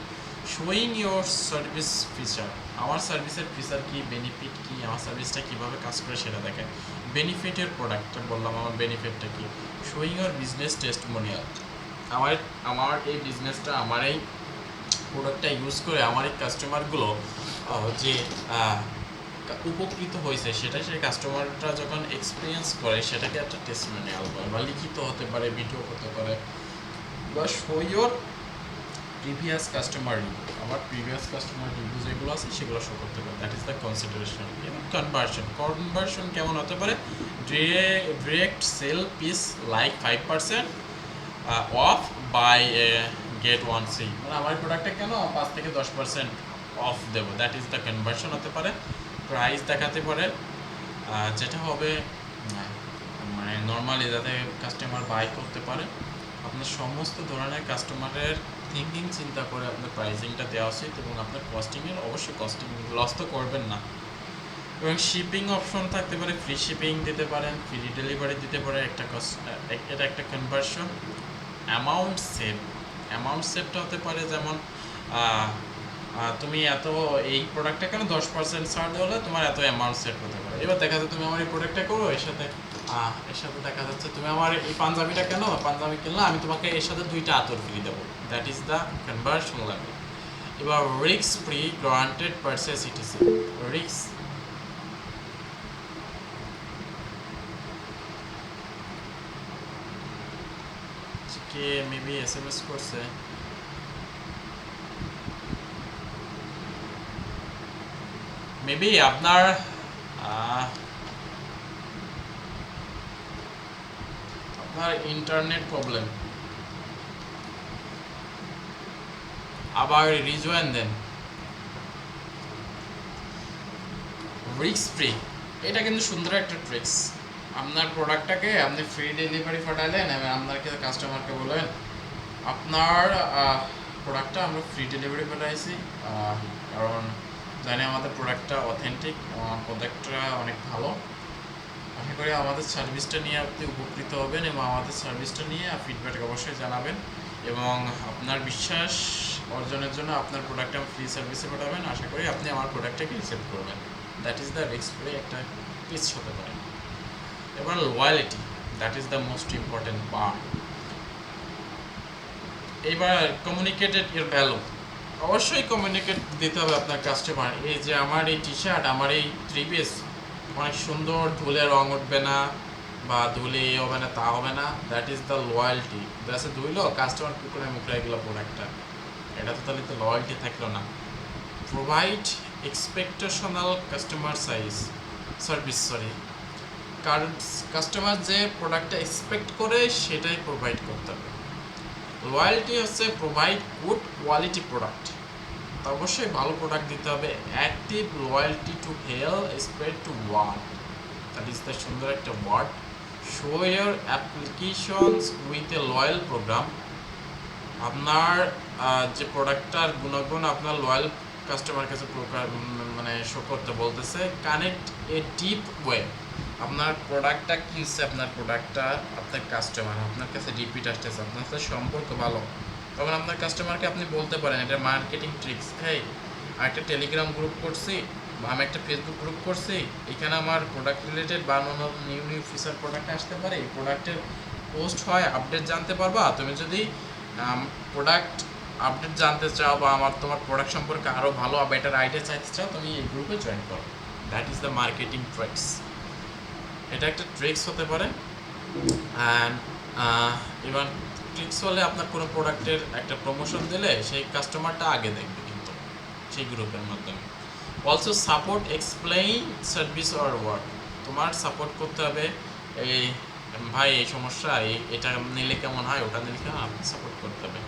শোয়িং ইউর সার্ভিস ফিচার, আমার সার্ভিসের ফিচার কি, বেনিফিট কি, আমার সার্ভিসটা কিভাবে কাজ করে সেটা দেখে। বেনিফিটের প্রোডাক্টটা বললাম, আমার বেনিফিটটা কি। শোয়িং ইউর বিজনেস টেস্টিমোনিয়াল, আমার এই বিজনেসটা, আমার এই প্রোডাক্টটা ইউজ করে আমার এই কাস্টমারগুলো যে উপকৃত হয়েছে সেটা সেই কাস্টমারটা যখন এক্সপিরিয়েন্স করে সেটাকে একটা টেস্টিমোনিয়াল বলে, বা লিখিত হতে পারে, ভিডিও হতে পারে, বা show your previous customer review. আমার প্রিভিয়াস কাস্টমার রিভিউ যেগুলো আছে সেগুলো শো করতে পারে। That is the consideration. এবং কনভার্সন কেমন হতে পারে? Direct sale piece like 5% off buy get 1 free. মানে আমার প্রোডাক্টে কেন 5 থেকে 10% অফ দেবো, দ্যাট ইজ দ্য কনভার্সন হতে পারে। প্রাইস দেখাতে পারে, যেটা হবে মানে নর্মালি যাতে কাস্টমার বাই করতে পারে। আপনার সমস্ত ধরনের কাস্টমারের থিঙ্কিং চিন্তা করে আপনার প্রাইসিংটা দেওয়া উচিত, এবং আপনার কস্টিংয়ের অবশ্যই কস্টিং লস তো করবেন না। এবং শিপিং অপশন থাকতে পারে, ফ্রি শিপিং দিতে পারেন, ফ্রি ডেলিভারি দিতে পারে। এটা একটা কনভার্সন। অ্যামাউন্ট সেভটা হতে পারে যেমন তুমি এই প্রোডাক্টটা কেন 10% ছাড় দেওয়া হলে তোমার এত অ্যামাউন্ট সেট হতে পারে। এবার দেখা যাচ্ছে তুমি আমার এই প্রোডাক্টটা করো, এর সাথে দেখা যাচ্ছে তুমি আমার এই পাঞ্জাবিটা কেন, পাঞ্জাবি কিনলে আমি তোমাকে এর সাথে 2টা আতর ফ্রি দেবো। That is the conversion level. এবার risk free, granted purchase ETC. Risk কে মেবি SMS করছে। মেবি আপনার ইন্টারনেট প্রবলেম। আবার রিজয়েন দেন। রিস্ক ফ্রি, এটা কিন্তু সুন্দর একটা ট্রিক্স। আপনার প্রোডাক্টটাকে আপনি ফ্রি ডেলিভারি পাঠালেন এবং আপনাকে কাস্টমারকে বললেন আপনার প্রোডাক্টটা আমরা ফ্রি ডেলিভারি পাঠাইছি, কারণ জানি আমাদের প্রোডাক্টটা অথেন্টিক, প্রোডাক্টটা অনেক ভালো। আশা করি আমাদের সার্ভিসটা নিয়ে আপনি উপকৃত হবেন, এবং আমাদের সার্ভিসটা নিয়ে ফিডব্যাক অবশ্যই জানাবেন, এবং আপনার বিশ্বাস অর্জনের জন্য আপনার প্রোডাক্টটা ফ্রি সার্ভিসে পাঠাবেন। আশা করি আপনি আমার প্রোডাক্টটাকে রিসিভ করবেন। That is the risk free একটা পিস হতে পারে। এবার loyalty, that is the most important part. এবার কমিউনিকেটেড ইউর ভ্যালু। অবশ্যই কমিউনিকেট দিতে হবে আপনার কাস্টমার, এই যে আমার এই টি শার্ট, আমার এই 3 পিস অনেক সুন্দর, ধুলে রং উঠবে না বা ধুলে এ হবে না তা হবে না, that is the loyalty. Just ধুইলো কাস্টমার পুকুরে মুখে গেলো প্রোডাক্টটা, এটা তো তাহলে তো লয়্যালটি থাকলো না। প্রোভাইড এক্সপেকটেশনাল কাস্টমার সার্ভিস, কারণ কাস্টমার যে প্রোডাক্টটা এক্সপেক্ট করে সেটাই প্রোভাইড করতে হবে। লয়্যালটি হচ্ছে প্রোভাইড গুড কোয়ালিটি প্রোডাক্ট, তো অবশ্যই ভালো প্রোডাক্ট দিতে হবে। Active loyalty to help spread to word, that is the সুন্দর একটা word. Show your applications with a loyal program, আপনার যে প্রোডাক্টটার গুণাগুণ আপনার লয়াল কাস্টমার কাছে মানে শো করতে বলতেছে। কানেক্ট এ ডিপ ওয়ে, আপনার প্রোডাক্টটা কিনছে, আপনার প্রোডাক্টটা আপনার কাস্টমার আপনার কাছে রিপিট আসতেছে, আপনার সাথে সম্পর্ক ভালো, তখন আপনার কাস্টমারকে আপনি বলতে পারেন, এটা মার্কেটিং ট্রিক্স। হেই, একটা টেলিগ্রাম গ্রুপ করছি বা আমি একটা ফেসবুক গ্রুপ করছি, এখানে আমার প্রোডাক্ট রিলেটেড বা নিউ ফিচার প্রোডাক্ট আসতে পারে, এই প্রোডাক্টের পোস্ট হয়, আপডেট জানতে পারবা। তুমি যদি প্রোডাক্ট আপডেট জানতে চাও বা তোমার প্রোডাক্ট সম্পর্কে আরও ভালো বেটার আইডিয়া চাইতে চাও, তুমি এই গ্রুপে জয়েন করো। That is the marketing tricks, এটা একটা ট্রিক্স হতে পারে। অ্যান্ড ইভেন ট্রিক্স হলে আপনার কোনো প্রোডাক্টের একটা প্রমোশন দিলে সেই কাস্টমারটা আগে দেখবে কিন্তু সেই গ্রুপের মাধ্যমে। Also support explain service or work, তোমার সাপোর্ট করতে হবে, এই ভাই এই সমস্যা, এটা নিলে কেমন হয়, ওটা নিলে কেমন, আপনি সাপোর্ট করতে হবে।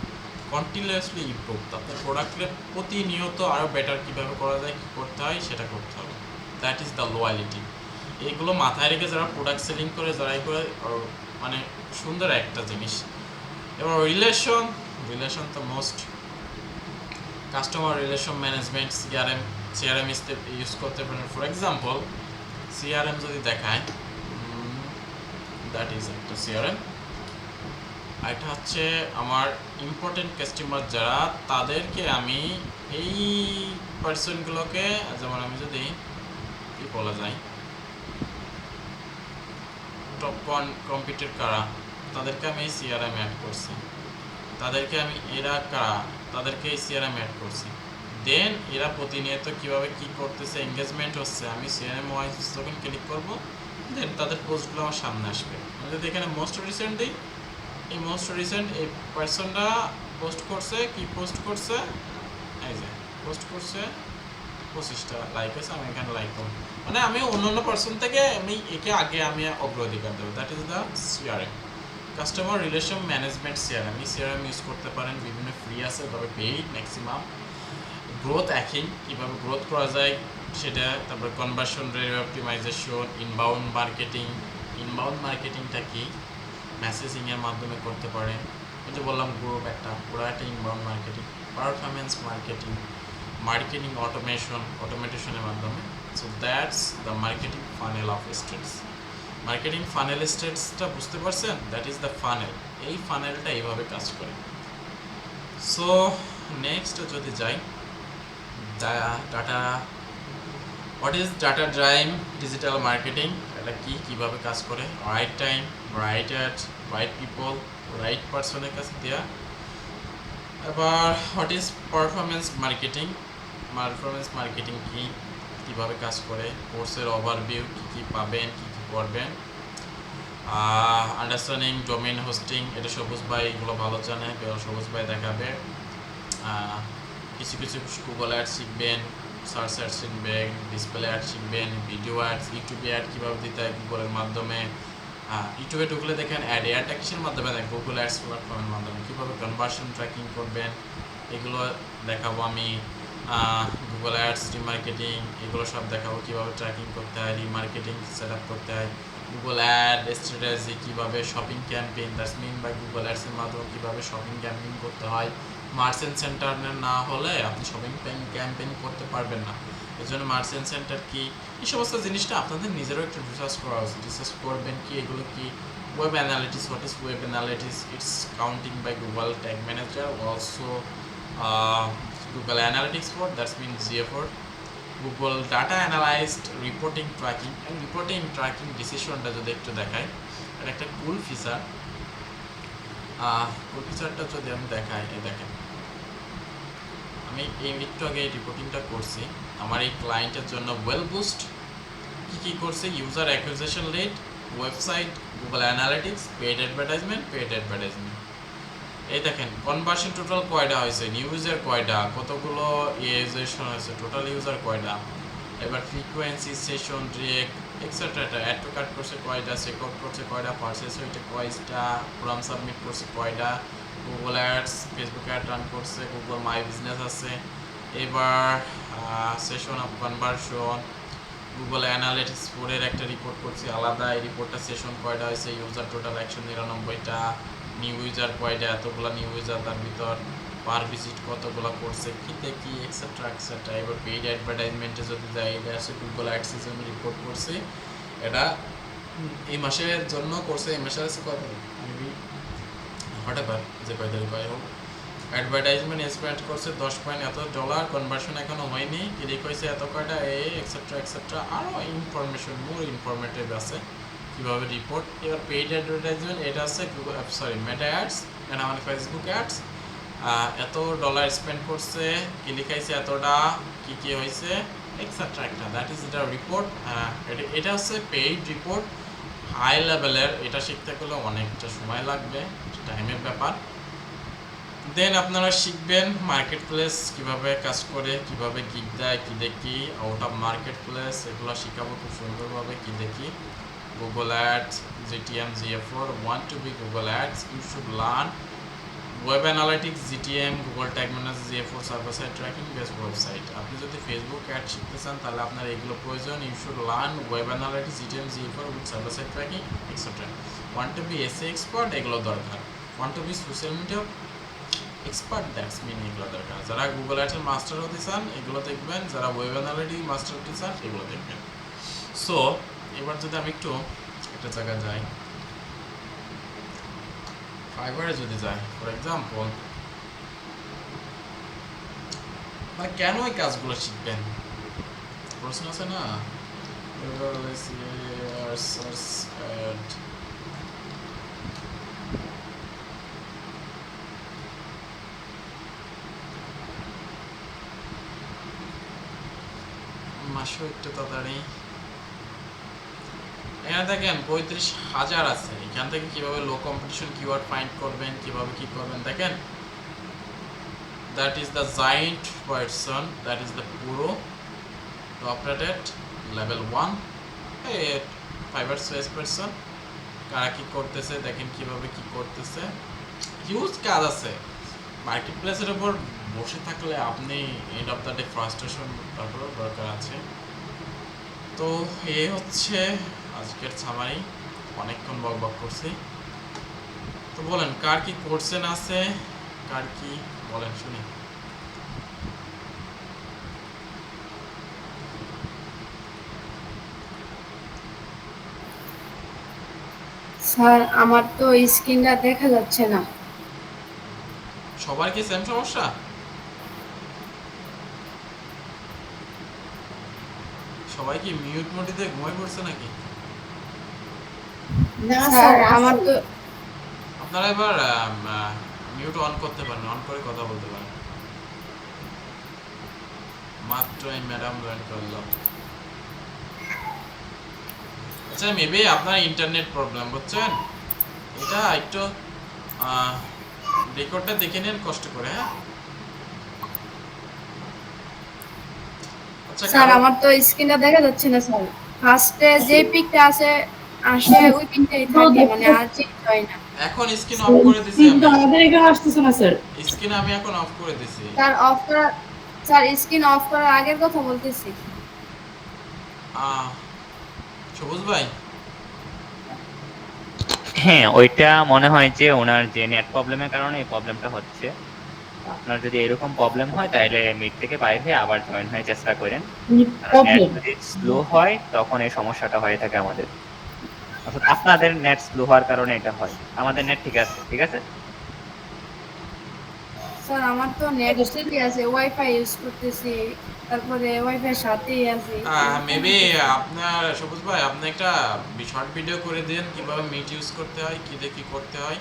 কন্টিনিউয়াসলি ইমপ্রুভ, আপনার প্রোডাক্টের প্রতিনিয়ত আরও বেটার কীভাবে করা যায়, কী করতে হয় সেটা করতে হবে। That is the loyalty. এইগুলো মাথায় রেখে যারা প্রোডাক্ট সেলিং করে, যারা এই করে, মানে সুন্দর একটা জিনিস। এবার রিলেশন তো most, customer relation management, CRM use করতে পারেন। ফর এক্সাম্পল সিআরএম যদি দেখায়, দ্যাট ইজ একটা সিআরএম। এটা হচ্ছে আমার ইম্পর্টেন্ট কাস্টমার যারা, তাদেরকে আমি এই পার্সনগুলোকে, যেমন আমি যদি কি বলা যায়, টপ কম্পিউটার কারা, তাদেরকে আমি এই সিআরএম অ্যাড করছি, তাদেরকে আমি এরা কারা, তাদেরকে এই সিআরএম অ্যাড করছি। দেন এরা প্রতিনিয়ত কীভাবে কী করতেছে, এঙ্গেজমেন্ট হচ্ছে, আমি সিআরএম ওয়াইজ যখন ক্লিক করবো, দেন তাদের পোস্টগুলো আমার সামনে আসবে। আমি যদি এখানে মোস্ট রিসেন্ট দিই, এই মোস্ট রিসেন্ট এই পার্সনটা পোস্ট করছে, কি পোস্ট করছে, এই যে পোস্ট করছে 25টা লাইক আছে, আমি এখানে লাইক করব, মানে আমি অন্য পার্সন থেকে আমি একে আগে আমি অগ্রাধিকার দেবো। That is the CRM, customer relation management CRM. এই সিআরএম ইউজ করতে পারেন, বিভিন্ন ফ্রি আছে, তবে পেইড ম্যাক্সিমাম। গ্রোথ হ্যাকিং, কীভাবে গ্রোথ করা যায় সেটা, তারপর কনভার্সন রেট অপটিমাইজেশন, ইনবাউন্ড মার্কেটিংটা কি, মেসেজিংয়ের মাধ্যমে করতে পারেন। ওই যে বললাম গ্রুপ একটা, পুরো একটা ইনবাউন্ড মার্কেটিং। পারফরমেন্স মার্কেটিং অটোমেশনের মাধ্যমে। So that's the marketing funnel of states. Marketing funnel স্টেটসটা বুঝতে পারছেন? That is the funnel. এই ফানেলটা এইভাবে কাজ করে। সো নেক্সট যদি যাই, what is data drive digital marketing, এটা কীভাবে কাজ করে, right time, right ad, right people, right পারসনের কাছে দেওয়া। এবার হোয়াট ইজ পারফরমেন্স মার্কেটিং কীভাবে কাজ করে, কোর্সের ওভারভিউ, কী পাবেন, কী করবেন। আন্ডারস্ট্যান্ডিং ডোমেইন হোস্টিং, এটা সবুজ ভাই এগুলো ভালো জানে, সবুজ ভাই দেখাবে। কিছু গুগল অ্যাড শিখবেন, সার্চ অ্যাড শিখবেন, ডিসপ্লে অ্যাড শিখবেন, ভিডিও অ্যাডস, ইউটিউবে অ্যাড কীভাবে দিতে হয় গুগলের মাধ্যমে। ইউটিউবে ঢুকলে দেখেন অ্যাডটা কিসের মাধ্যমে দেয়, গুগল অ্যাডস প্ল্যাটফর্মের মাধ্যমে। কীভাবে কনভার্সন ট্র্যাকিং করবেন এগুলো দেখাবো আমি। গুগল অ্যাডস, রিমার্কেটিং, এগুলো সব দেখাবো, কীভাবে ট্র্যাকিং করতে হয়, রিমার্কেটিং সেট আপ করতে হয়, গুগল অ্যাড স্ট্র্যাটেজি, কীভাবে shopping campaign, that's mean by Google অ্যাডসের মাধ্যমে কীভাবে শপিং ক্যাম্পেইন করতে হয়। মার্চেন্ট সেন্টার না হলে আপনি শপিং ক্যাম্পেইন করতে পারবেন না, এই জন্য মার্চেন্ট সেন্টার কি, এই সমস্ত জিনিসটা আপনাদের নিজেরও একটু রিসার্চ করা উচিত। রিসার্চ করবেন কি এগুলো কি। Web analytics, what is web analytics, it's counting by Google tag manager, also Google analytics for, that's mean GA4, Google data analyzed reporting tracking. Reporting tracking ডিসিশনটা যদি একটু দেখাই, এটা একটা কুল ফিচার। কুল ফিচারটা যদি আমি দেখাই, এই দেখেন আমি এই একটু আগে রিপোর্টিংটা করছি আমার এই ক্লায়েন্টের জন্য ওয়েল বুস্ট কী করছে, user acquisition rate, website, Google analytics, paid advertisement. এই দেখেন কনভার্সন টোটাল কয়টা হয়েছে, নিউ ইউজার কয়টা, কতগুলো ইউজারেশন হয়েছে, টোটাল ইউজার কয়টা, এবার ফ্রিকোয়েন্সি, সেশন, রেক এক্সেট্রা, অ্যাড টু কার্ট করছে কয়টা, চেক আউট করছে কয়টা, পারচেস হয়েছে কয়টা, ফর্ম সাবমিট করছে কয়টা, Google Ads, Facebook ad run করছে, গুগল মাই বিজনেস আছে। এবার session of conversion, Google Analytics 4-এর একটা রিপোর্ট করছি আলাদা, এই রিপোর্টটা সেশন কয়টা হয়েছে, ইউজার টোটাল 199টা, নিউ ইউজার কয়টা, এতগুলো নিউ ইউজার, তার ভিতর পার ভিজিট কতগুলো করছে, কিতে কি এক্সেট্রা। এবার পেইড অ্যাডভার্টাইজমেন্টে যদি যাই, এটা আছে গুগল অ্যাডসের জন্য রিপোর্ট করছি, এটা এই মাসের জন্য করছে, এই মাসে আছে কত মেবি হোয়াটএভার যে কয় তারিখ হয় হোক, অ্যাডভার্টাইজমেন্ট স্পেন্ড করছে $10 কনভার্সন এখনো হয়নি, ক্লিক হয়েছে এত কয়টা, এই এক্সেট্রা আরও ইনফরমেশন মোর ইনফরমেটিভ আছে কীভাবে রিপোর্ট। এবার পেইড অ্যাডভার্টাইজমেন্ট, এটা আছে মেটা অ্যাডস, এটা মানে ফেসবুক অ্যাডস, এত ডলার স্পেন্ড করছে, ক্লিক হয়েছে এতটা, কী হয়েছে এক্সেট্রা একটা, দ্যাট ইজ দ্য রিপোর্ট। এটা হচ্ছে পেইড রিপোর্ট, হাই লেভেলের, এটা শিখতে গেলে অনেকটা সময় লাগবে, টাইমের ব্যাপার। দেন আপনারা শিখবেন মার্কেট প্লেস কীভাবে কাজ করে, কীভাবে গিগ দেয়, কী দেখি, আউট অফ মার্কেট প্লেস এগুলো শেখাবো খুব সুন্দরভাবে, কী দেখি, Google ads, GTM, GA4, want to be Google Ads, you should learn web analytics, GTM, Google tag manager, GA4 server side tracking best website. আপনি যদি ফেসবুক অ্যাড শিখতে চান তাহলে আপনার এগুলো প্রয়োজন, you should learn web analytics, GTM, GA4 with server side tracking etcetera. want to be SEO expert, এগুলো দরকার। want to be social media expert, that's mean এগুলো দরকার। যারা গুগল অ্যাডসের মাস্টার হতে চান এগুলো দেখবেন, যারা ওয়েব অ্যানালিটিক্স মাস্টার হতে চান এগুলো দেখবেন। সো এবার যদি আমি একটু একটা জায়গায় যাই, ফাইবারে যদি যাই ফর এক্সাম্পল, মানে কেন এই কাজগুলো শিখবেন প্রশ্ন আছে না। মাসও একটু তাড়াতাড়ি, এখানে দেখেন 35,000 আছে, এখান থেকে কিভাবে লো কম্পিটিশন কিওয়ার্ড ফাইন্ড করবেন, কিভাবে কি করবেন দেখেন। That is the giant person, that is the পুরো top rated level 1 fibre sways person. কারা কি করতেছে দেখেন, কিভাবে কি করতেছে, হিউজ কাজ আছে। মার্কেট প্লেসের উপর বসে থাকলে আপনি and of the day frustration তারপরেও দরকার আছে। তো এই হচ্ছে আজকের সামারি, অনেকক্ষণ বকবক করছি। তো বলেন কার কি কোশ্চেন আছে, কার কি বলেন শুনি। স্যার আমার তো স্ক্রিনটা দেখা যাচ্ছে না। সবার কি সেম সমস্যা? সবাই কি মিউট মোডে ঘুমায় পড়ছে নাকি? না স্যার আমার তো, আপনারা এবার মিউট অন করতে পারেন, অন করে কথা বলতে পারেন। মাত্র এই ম্যাডাম জয়েন করলাম। আচ্ছা মেবি আপনার ইন্টারনেট প্রবলেম, বুঝছেন? এটা একটু রেকর্ডটা দেখে নেন কষ্ট করে, হ্যাঁ? আচ্ছা স্যার আমার তো স্ক্রিনটা দেখা যাচ্ছে না স্যার। ফার্স্টে যে পিকটা আসে ওই পিকটাই থাকে, মানে আর চেঞ্জ হয় না। এখন স্ক্রিন অফ করে দিছি আমি। আমাদের এখানে আসতেছে না স্যার। স্ক্রিন আমি এখন অফ করে দিছি। স্যার অফ করা, স্যার স্ক্রিন অফ করার আগের কথা বলতেছি। সবুজ ভাই, হ্যাঁ ওইটা মনে হয় যে ওনার যে নেট প্রবলেমের কারণে এই প্রবলেমটা হচ্ছে। আপনার যদি এরকম প্রবলেম হয় তাহলে মিট থেকে বাইরে হয়ে আবার জয়েন হয়ে চেষ্টা করেন। নেট যদি স্লো হয় তখন এই সমস্যাটা হয়ে থাকে আমাদের। অর্থাৎ আপনাদের নেট স্লো হওয়ার কারণে এটা হয়, আমাদের নেট ঠিক আছে। ঠিক আছে স্যার আমার তো নেট ঠিকই আছে, ওয়াইফাই ইউজ করতেছি, তারপরে ওয়াইফাই সাথেই আছে। মেবি আপনার সবুজ ভাই আপনি একটা শর্ট ভিডিও করে দেন কিভাবে মিট ইউজ করতে হয়, কি দিয়ে কি করতে হয়।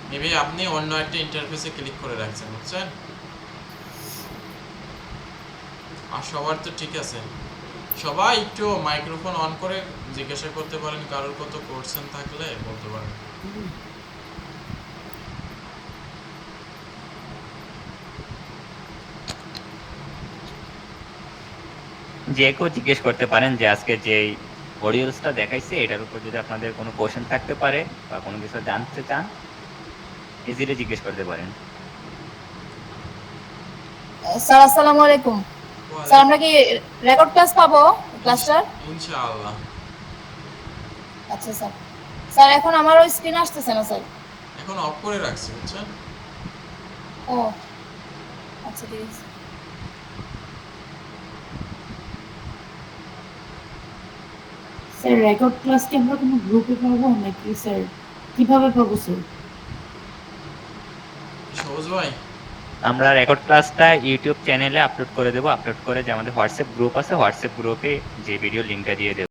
মেবি আপনি অন্য একটা ইন্টারফেসে ক্লিক করে রাখছেন, বুঝছেন? আর সবার তো ঠিক আছে। সবাই একটু মাইক্রোফোন অন করে জিজ্ঞাসা করতে পারেন, কারোর কত কোশ্চেন থাকলে বলতে পারেন। যে কেউ জিজ্ঞেস করতে পারেন যে আজকে যে মডিউলসটা দেখাইছে এটার উপর যদি আপনাদের কোনো কোশ্চেন থাকতে পারে বা কোনো কিছু জানতে চান ইজিলি জিজ্ঞেস করতে পারেন। স্যার আসসালামু আলাইকুম। স্যার আমরা কি রেকর্ড ক্লাস পাবো ক্লাসটার? ইনশাআল্লাহ। আচ্ছা স্যার। স্যার এখন আমারও স্ক্রিন আসতেছে না স্যার। এখন অফ করে রাখছি, বুঝছেন? ও আচ্ছা ঠিক আছে। স্যার রেকর্ড ক্লাস কি আমরা কোনো গ্রুপে পাবো নাকি স্যার কিভাবে পাবো স্যার? সবুজ ভাই, আমরা রেকর্ড ক্লাসটা ইউটিউব চ্যানেলে আপলোড করে দেবো, আপলোড করে যে আমাদের হোয়াটসঅ্যাপ গ্রুপ আছে হোয়াটসঅ্যাপ গ্রুপে যে ভিডিও লিঙ্কটা দিয়ে দেবো।